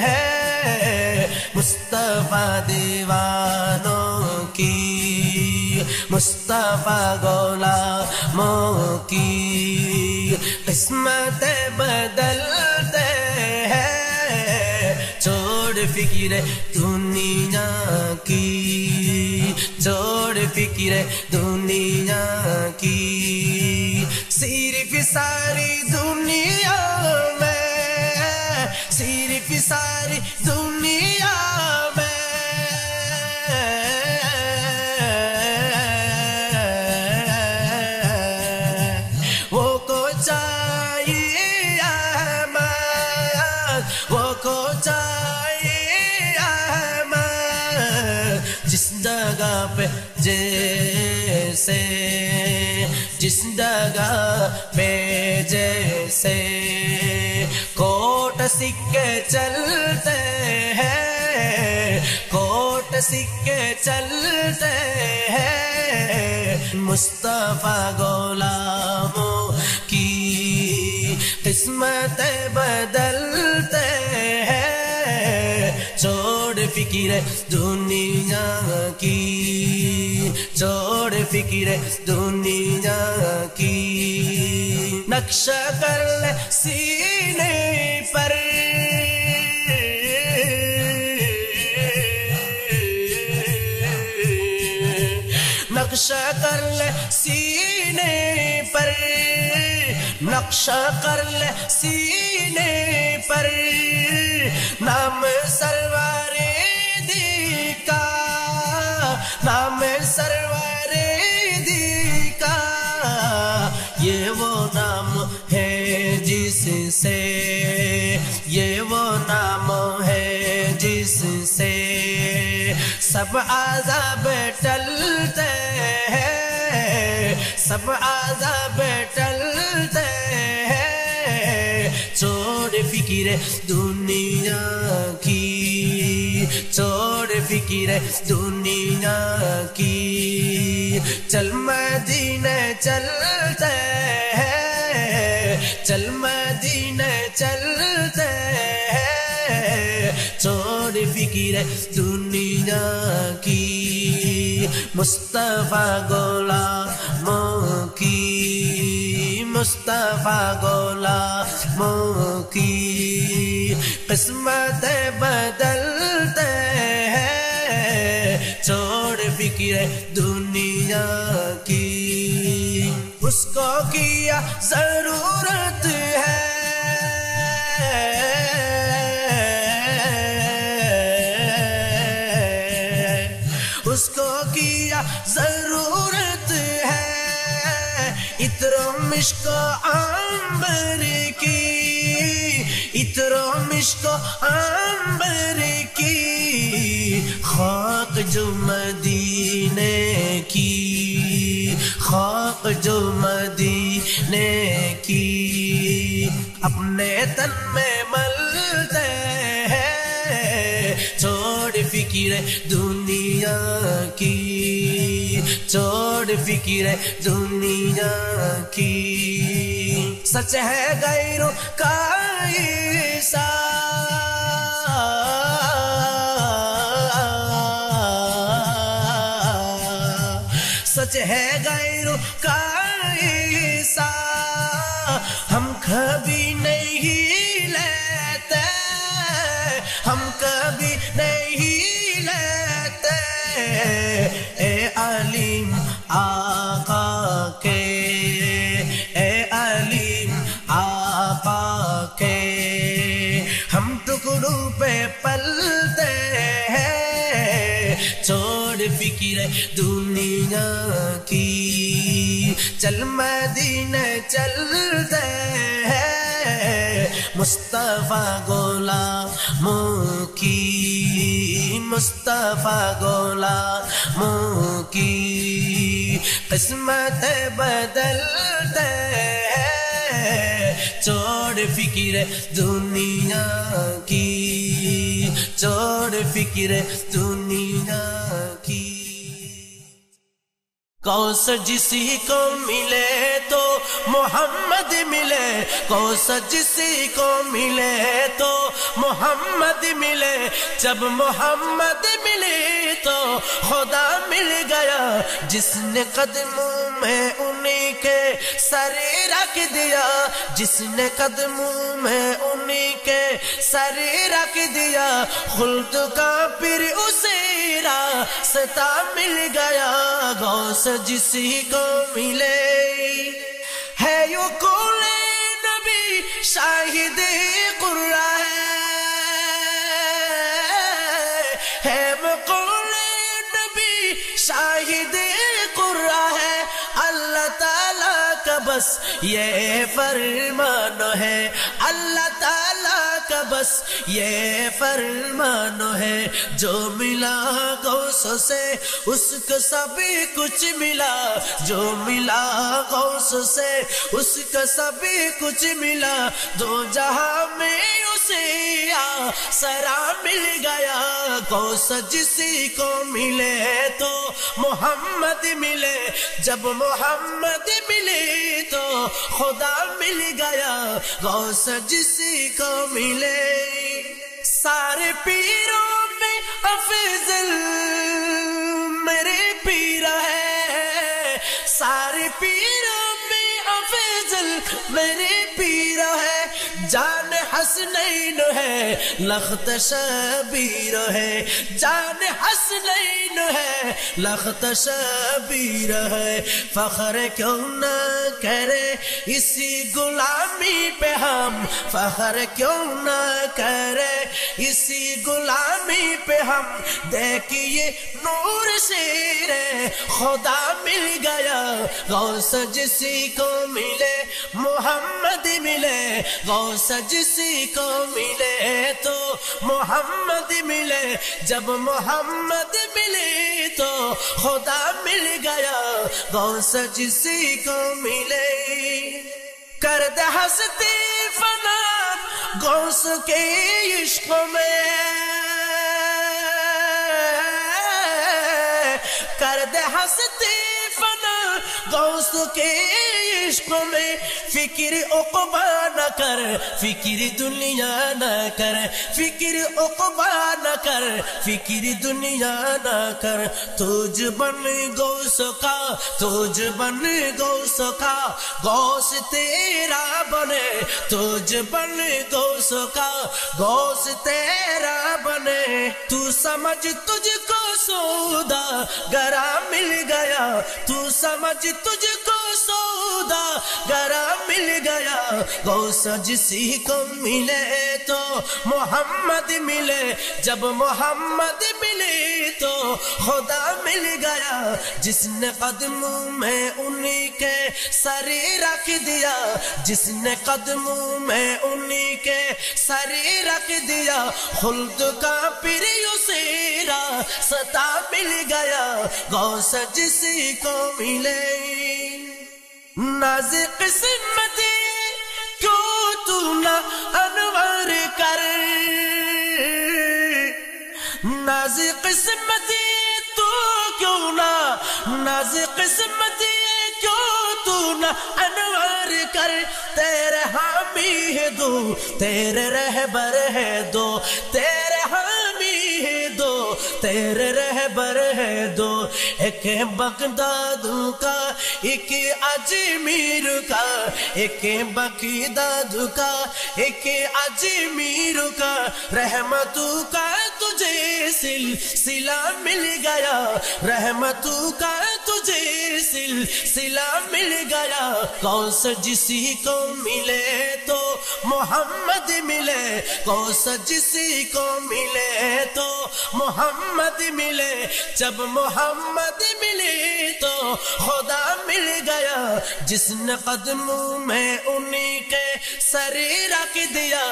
ہیں مصطفیٰ دیوانوں کی مصطفیٰ غلاموں کی قسمت بدلتے ہیں چھوڑ فکر دنیا کی چھوڑ فکر دنیا کی صرف ساری دنیا میں صرف ساری دنیا میں وہ کو چاہیے احمد وہ کو چاہیے احمد جس جگہ پہ جیسے جس جگہ پہ جیسے کوٹ سکے چلتے ہیں کوٹ سکے چلتے ہیں مصطفیٰ غلاموں کی قسمت بدلتے ہیں چھوڑ فکر دنیا کی چھوڑ فکر دنیا کی نقشہ کر لے سینے پر نقشہ کر لے سینے پر نقشہ کر لے سینے پر نام سرور دی کا نام سرور دی کا یہ وہ نام ہے جس سے یہ وہ نام ہے جس سے سب عذاب ٹلتے ہیں سب عذاب ٹلتے ہیں چھوڑ فکر دنیا کی چھوڑ فکر دنیا کی چل مدینے چلتے ہیں چل مدینے چلتے ہیں فکر دنیا کی مصطفیٰ غلاموں کی مصطفیٰ غلاموں کی قسمت بدلتے ہیں چھوڑ فکر دنیا کی اس کو کیا ضرورت ہے اس کو کیا ضرورت ہے عطر و مشک و عنبر کی عطر و مشک و عنبر کی خاک جو مدینے کی خاک جو مدینے کی اپنے تن میں ملتے ہیں چھوڑ فکر دنیا کی چھوڑ فکر دنیا کی سچ ہے غیروں کا عیسیٰ سچ ہے غیروں کا عیسیٰ ہم کبھی نہیں لیتے ہم کبھی نہیں لیتے اے علیم آقا کے اے علیم آقا کے ہم ٹکڑوں پہ پلتے ہیں چھوڑ فکر دنیا کی چل مدینہ چلتے ہیں مصطفیٰ غلاموں کی مصطفیٰ غلاموں کی قسمت بدلتے ہیں چھوڑ فکر دنیا کی چھوڑ فکر دنیا کی کوثر جسی کو ملے تو محمد ملے کوثر جسی کو ملے تو محمد ملے جب محمد ملے تو خدا مل گیا جس نے قدموں میں انہی کے سر رکھ دیا جس نے قدموں میں انہی کے سر رکھ دیا خلد کا پھر اسی راستہ مل گیا غوث جسی کو ملے ہے یو کل نبی شاہد قرآن ہے مقول نبی شاہد قرآن ہے اللہ تعالیٰ کا بس یہ فرمان ہے اللہ تعالیٰ کا بس یہ فرمان ہے جو ملا غوث سے اس کو سبھی کچھ ملا جو ملا غوث سے اس کو سبھی کچھ ملا دو جہاں میں اسے آسرا مل گیا غوث جسی کو ملے تو محمد ملے جب محمد ملے تو خدا مل گیا غوث جسی کو ملے سارے پیروں میں افضل میرے پیر ہے سارے پیروں میں افضل میرے پیر ہے جان حسنین ہے لخت شبیر ہے جان حسنین ہے لخت شبیر ہے فخر کیوں نہ کرے اسی غلامی پہ ہم فخر کیوں نہ کرے اسی غلامی پہ ہم دیکھیے نور شیر خدا مل گیا غوث جسی کو ملے محمد ملے غوث جسی کو ملے تو محمد ملے جب محمد ملے تو خدا مل گیا غوث جسی کو ملے کر دے ہستی فنا غوث کے عشق میں کر دے ہستی فنا غوث کے عشق میں فکر عقبہ نہ کر فکر دنیا نہ کر فکر عقبہ نہ کر فکر دنیا نہ کر تجھ بن غوث کا تجھ بن غوث کا غوث تیرا بنے تجھ بن غوث کا غوث تیرا بنے تو سمجھ تجھ کو سودا گرا مل گیا تو سمجھ تجھ کو سودا گرا مل گیا غوث جسی کو ملے تو محمد ملے جب محمد ملے تو خدا مل گیا جس نے قدموں میں انہی کے سر رکھ دیا جس نے قدموں میں انہی کے سر رکھ دیا خلد کا پھر اسی راستہ مل گیا غوث جسی کو ملے ناز قسمتی کیوں تو نہ انور کر ناز قسمتی تو کیوں نہ ناز قسمتی کیوں تو نہ انور کر تیرے حامی ہے دو تیرے رہبر ہے دو تیرے حامی ہے دو تیرے رہبر ہے دو ایک بغداد کا ایک اجمیر کا ایک بغداد کا ایک اجمیر کا رحمتوں کا تجھے سلسلہ مل گیا رحمتوں کا تجھے سلسلہ مل گیا غوث جسی کو ملے تو محمد ملے غوث جسی کو ملے تو محمد ملے جب محمد ملے تو خدا مل گیا جس نے قدموں میں انہی کے سر رکھ دیا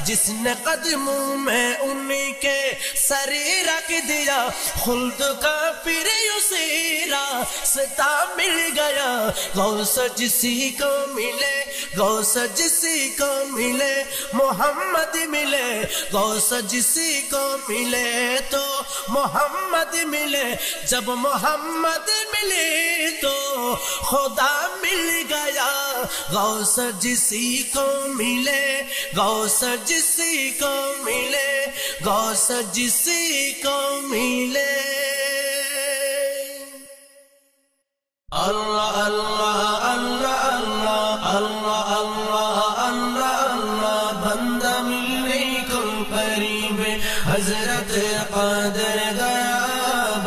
جس نے قدموں میں انہی کے سر رکھ دیا خلد کا پھر اسی راستہ مل گیا غوث جسی کو ملے غوث جسی کو ملے محمد ملے غوث جسی کو ملے تو محمد ملے جب محمد ملے تو خدا مل گیا غوث جسی کو ملے غوث جسی کو ملے غوث جسی کو ملے اللہ اللہ اللہ اللہ اللہ اللہ اللہ اللہ بندہ ملنے کو قریب حضرت قادر گیا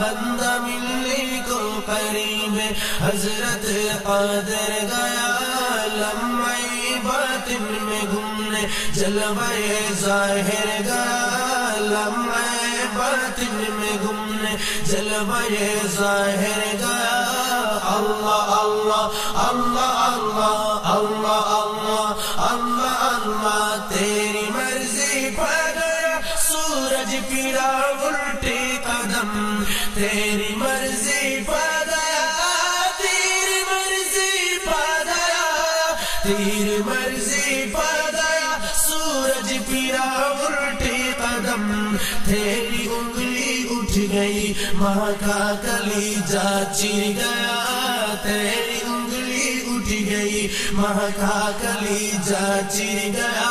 بندہ ملنے کو قریب حضرت قادر گیا لمحے باطن میں گھومنے جلوے ظاہر گیا لمحے باطن میں گھومنے جلوے ظاہر گیا اللہ اللہ اللہ اللہ اللہ اللہ اللہ اللہ تیری مرضی پا گیا سورج پھرا الٹے قدم تیری مرضی پا گیا تیری مرضی پا گیا تیری مرضی پا گیا سورج پھرا الٹے قدم تیری انگلی اٹھ گئی ماں کا کلیجہ چر گیا تیری انگلی اٹھ گئی ماں کا کلیجہ چر گیا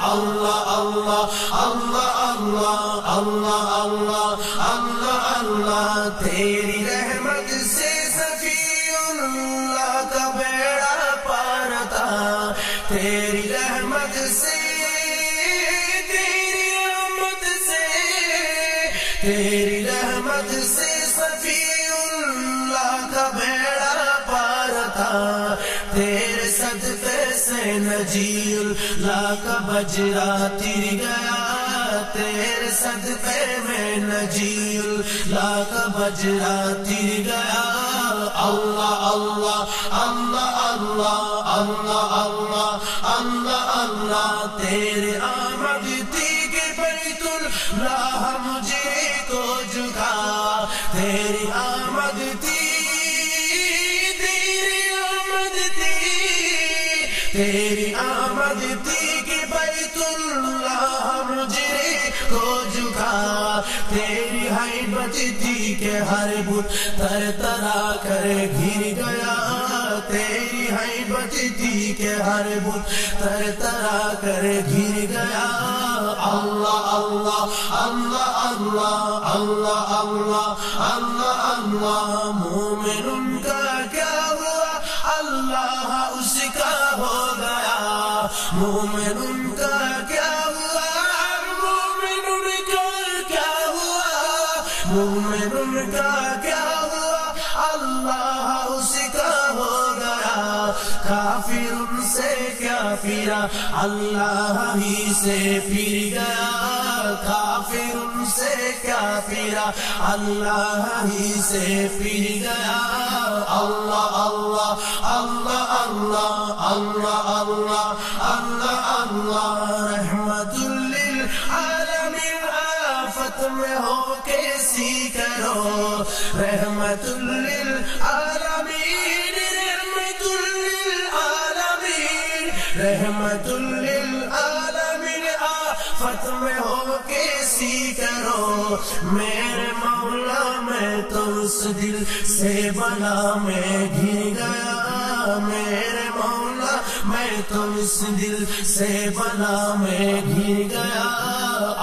اللہ اللہ اللہ اللہ اللہ اللہ اللہ اللہ تیری رحمت سے صفی اللہ کا بیڑا پار تھا تیری رحمت سے تیری رحمت سے تیری رحمت سے صفی اللہ کا بیڑا پار تھا تیرے صدقے سے نجی اللہ کا بجرا تر گیا تیرے صدقے میں نجی اللہ کا بجرا تر گیا اللہ اللہ اللہ اللہ اللہ اللہ اللہ اللہ تیرے آمد تھی کہ بیت اللہ مجھے کو جھکا تیری آمد تھی تیری آمد تھی کہ بیت اللہ مجھے کو جھکا تیری حیبت تھی کے ہر بت تر ترا کرے گر گیا تیری ہیبت جی کے ہر بت تر ترا کرے گر گیا اللہ اللہ اللہ اللہ اللہ اللہ اللہ اللہ مومن ان کا کیا ہوا اللہ اس کا ہو گیا مومن ان کا کیا ہوا مومن ان کا کیا ہوا مومن ان کا کیا ہوا اللہ اس کا ہو گیا کافر ان سے کیا پھرا اللہ ہی سے پھر گیا کافر ان سے کیا پھرا اللہ ہی سے پھر گیا اللہ اللہ اللہ اللہ اللہ اللہ اللہ اللہ رحمت للعالمین آفت میں ہو کیسی کرو رحمت للعالمین رحمت للعالمین رحمت للعالمین آفت میں ہو کیسی کرو میرے مولا میں تو اس دل سے بلا میں گر گیا میرے مولا میں تو اس دل سے بلا میں گر گیا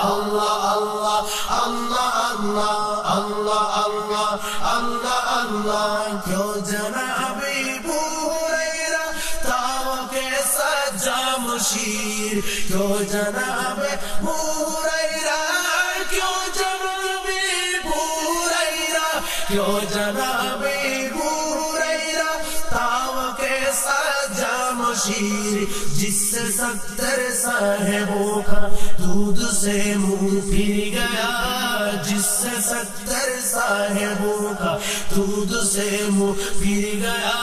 اللہ اللہ اللہ اللہ اللہ اللہ اللہ اللہ کیوں جناب ابو ہریرہ تھا وہ کیسا جامشیر کیوں جناب ابو ہریرہ کیوں جناب ابو ہریرہ کیوں جناب ابو ہریرہ تھا وہ کیسا جامشیر جس سے 70 صاحبوں کا دودھ سے منہ پھر گیا جس سے 70 صاحبوں کا دودھ سے منہ پھر گیا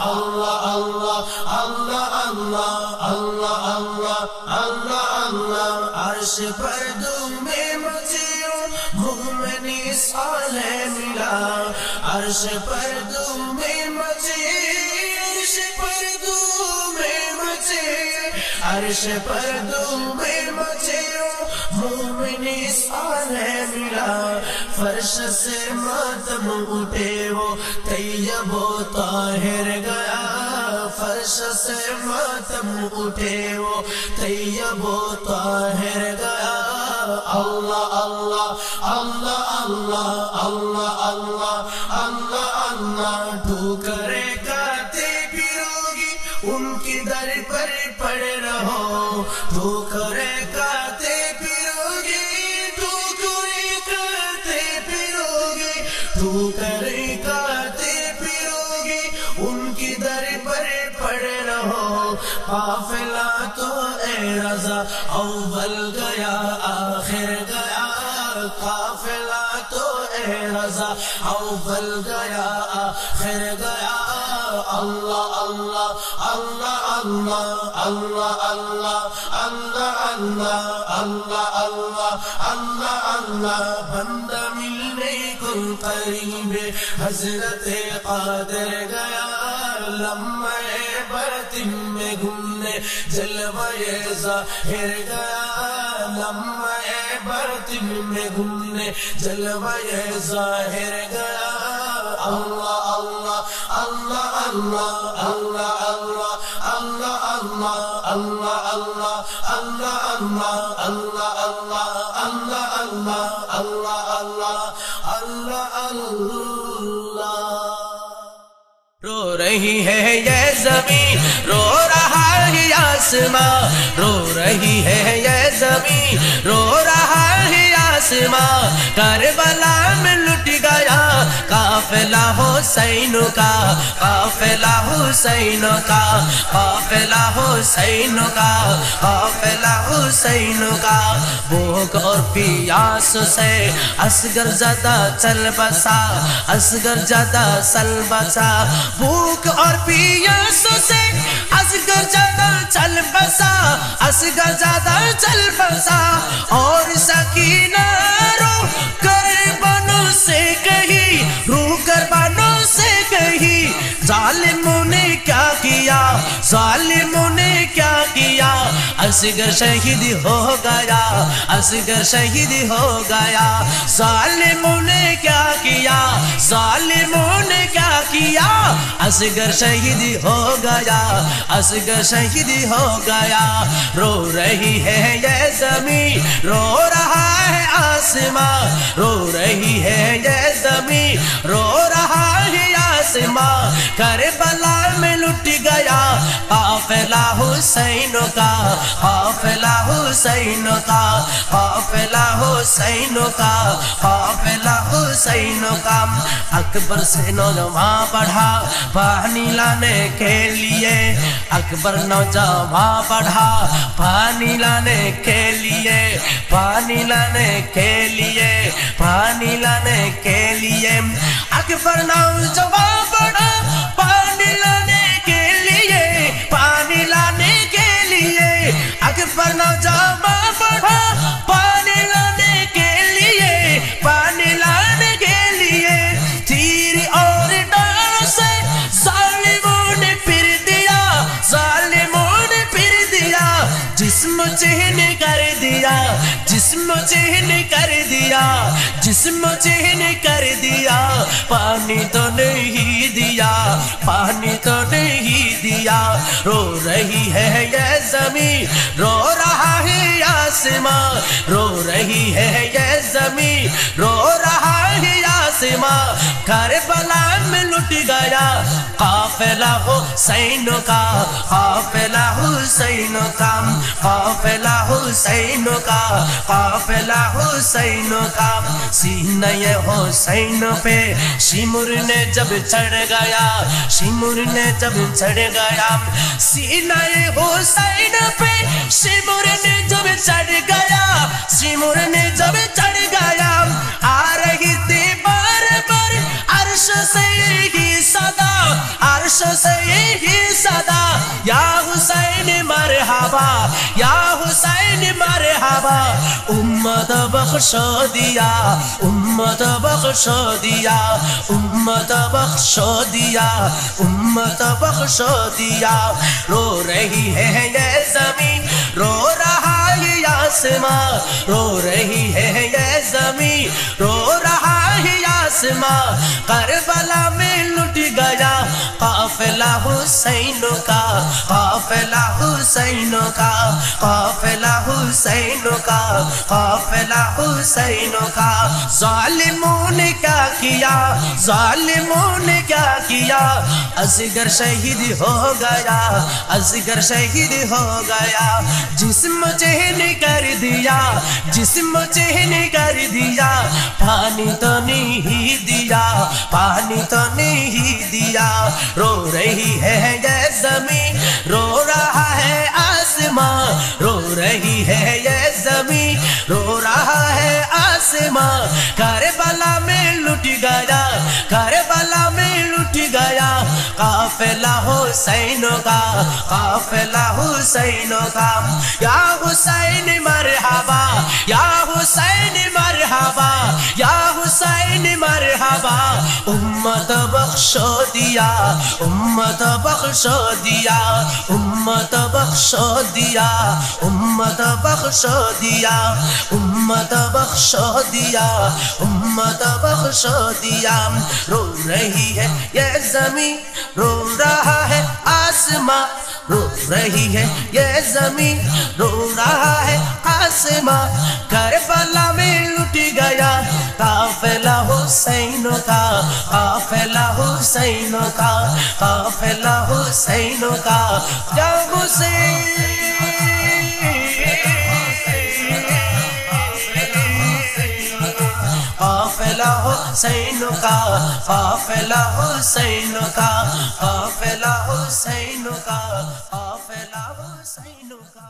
اللہ اللہ اللہ اللہ اللہ اللہ اللہ اللہ عرش پر دم مچیوں مومنی صالح ملا عرش پر دم مچی عرش پر دم مچی عرش پر دم مچیوں مومنی صالح ملا فرش سے ماتم اٹھے وہ طیب و طاہر گیا فرش سے ماتم اٹھے وہ طیب و طاہر گیا اللہ اللہ اللہ اللہ اللہ اللہ اللہ اللہ ٹھوکریں کھاتے پھروگی ان کی در پر پڑے رہو ٹھوکریں کھاتے پھروگی ٹھوکریں کھاتے پھروگی ٹھوکریں کھاتے پھروگی ان کی در پر پڑے رہو قافلہ تو اے رضا اول گیا آخر گیا قافلہ تو اے رضا اول گیا آخر گیا اللہ اللہ اللہ اللہ اللہ اللہ اللہ اللہ اللہ اللہ اللہ اللہ بندہ ملنے کو قریب حضرت قادر گیا لمحہ برتن میں گھومنے جلوہ ظاہر گیا لمحہ برتن میں گھومنے جلوہ ظاہر گیا اللہ اللہ اللہ اللہ اللہ اللہ اللہ اللہ اللہ اللہ اللہ اللہ اللہ اللہ اللہ اللہ اللہ اللہ اللہ رو رہی ہے یہ زمین رو رہا ہے آسماں رو رہی ہے یہ زمین رو رہا ہے آسماں کربلا میں لٹ گیا قافلہ حسین کا قافلہ حسین کا قافلہ حسین کا قافلہ حسین کا بھوک اور پیاس سے اصغر زدہ چل بسا اصغر زدہ چل بسا بھوک اور پیاس سے اصغر زدہ چل بسا اصغر زدہ چل بسا اور سکینہ رو کر بنوں سے کہی رو کر بنوں سے کہی ظالموں نے کیا کیا ظالموں نے کیا کیا असगर शहीद हो गया, असगर शहीद हो गया। जालिमों ने क्या किया, जालिमों ने क्या किया, असगर शहीद हो गया, असगर शहीद हो गया। रो रही है ये ज़मीं, रो रहा है आसमां, रो रही है ये ज़मीं, रो रहा है आसमां। करबला में लुट गया काफिला हुसैन का, काफिला हुसैन का, काफिला हुसैन का, काफिला हुसैन का। अकबर से नौजवान बढ़ा पानी लाने के लिए, अकबर नौजवान बढ़ा पानी लाने के लिए, पानी लाने के लिए, पानी लाने के लिए। अकबर नौजवान बढ़ा पानी लाने के लिए, पानी लाने के लिए। अकबर नौजवान बढ़ा पानी लाने के लिए, पानी लाने के लिए। तीर और डाल से जालिमों ने फिर दिया, जालिमों ने फिर दिया। जिस्म चहन कर दिया, जिस्म चहन कर दिया, जिस्म चहन कर दिया। पानी तो नहीं दिया, पानी तो नहीं दिया। रो रही है ये ज़मीं, रो रहा है आसमां, रो रही है ये ज़मीं, रो रहा है आसमां। करबला में लुट गया काफिला हुसैन का, काफिला हुसैन का, काफिला हुसैन का, काफिला हुसैन का। सीने हुसैन पे शिमुर ने जब चढ़ गया, शिमुर ने जब चढ़ गया। सीने हुसैन पे शिमुर ने जब चढ़ गया, शिमुर ने जब चढ़ गया। आ रही थी बार बार अर्श से ही सदा, अर्श से ही सदा। या हुसैन मरहबा, या हुसैन मरहबा। उम्मत बख्शो दिया, उम्मत बख्शो दिया, उम्मत बख्शो दिया, उम्मत बख्शो दिया। रो रही है ये ज़मीं, रो रहा है आसमां, रो रही है ये ज़मीं, रो रहा है आसमां। करबला में लुट गया काफिला हुसैन का, काफिला हुसैन का, काफिला हुसैन का, काफिला हुसैन का। जालिमों ने क्या किया, जालिमों ने क्या किया। असगर शहीद हो गया, असगर शहीद हो गया। जिस्म चहन कर दिया, जिस्म चहन कर दिया। पानी तो नहीं दिया, पानी तो नहीं दिया। रो रही है ये ज़मीं, रो रहा है आसमां, रो रही है ये ज़मीं, रो रहा है आसमां। करबला में लुट गया, करबला में लुट गया काफिला हुसैन का, काफिला हुसैन का। या हुसैन मरहबा, या हुसैन मरहबा, या हुसैन मरहबा। उम्मत बख्शो दिया, उम्मत बख्शो दिया, उम्मत बख्शो दिया, उम्मत बख्शो दिया, उम्मत बख्शो दिया, उम्मत बख्शो दिया। रो रही है ये ज़मीं, रो रहा है आसमां, रो रही है ये ज़मीं, रो रहा है आसमां। करबला में लुट गया काफिला हुसैन का, काफिला हुसैन का, काफिला हुसैन का। या हुसैन, काफिला हुसैन का, काफिला हुसैन का, काफिला हुसैन का, काफिला हुसैन का।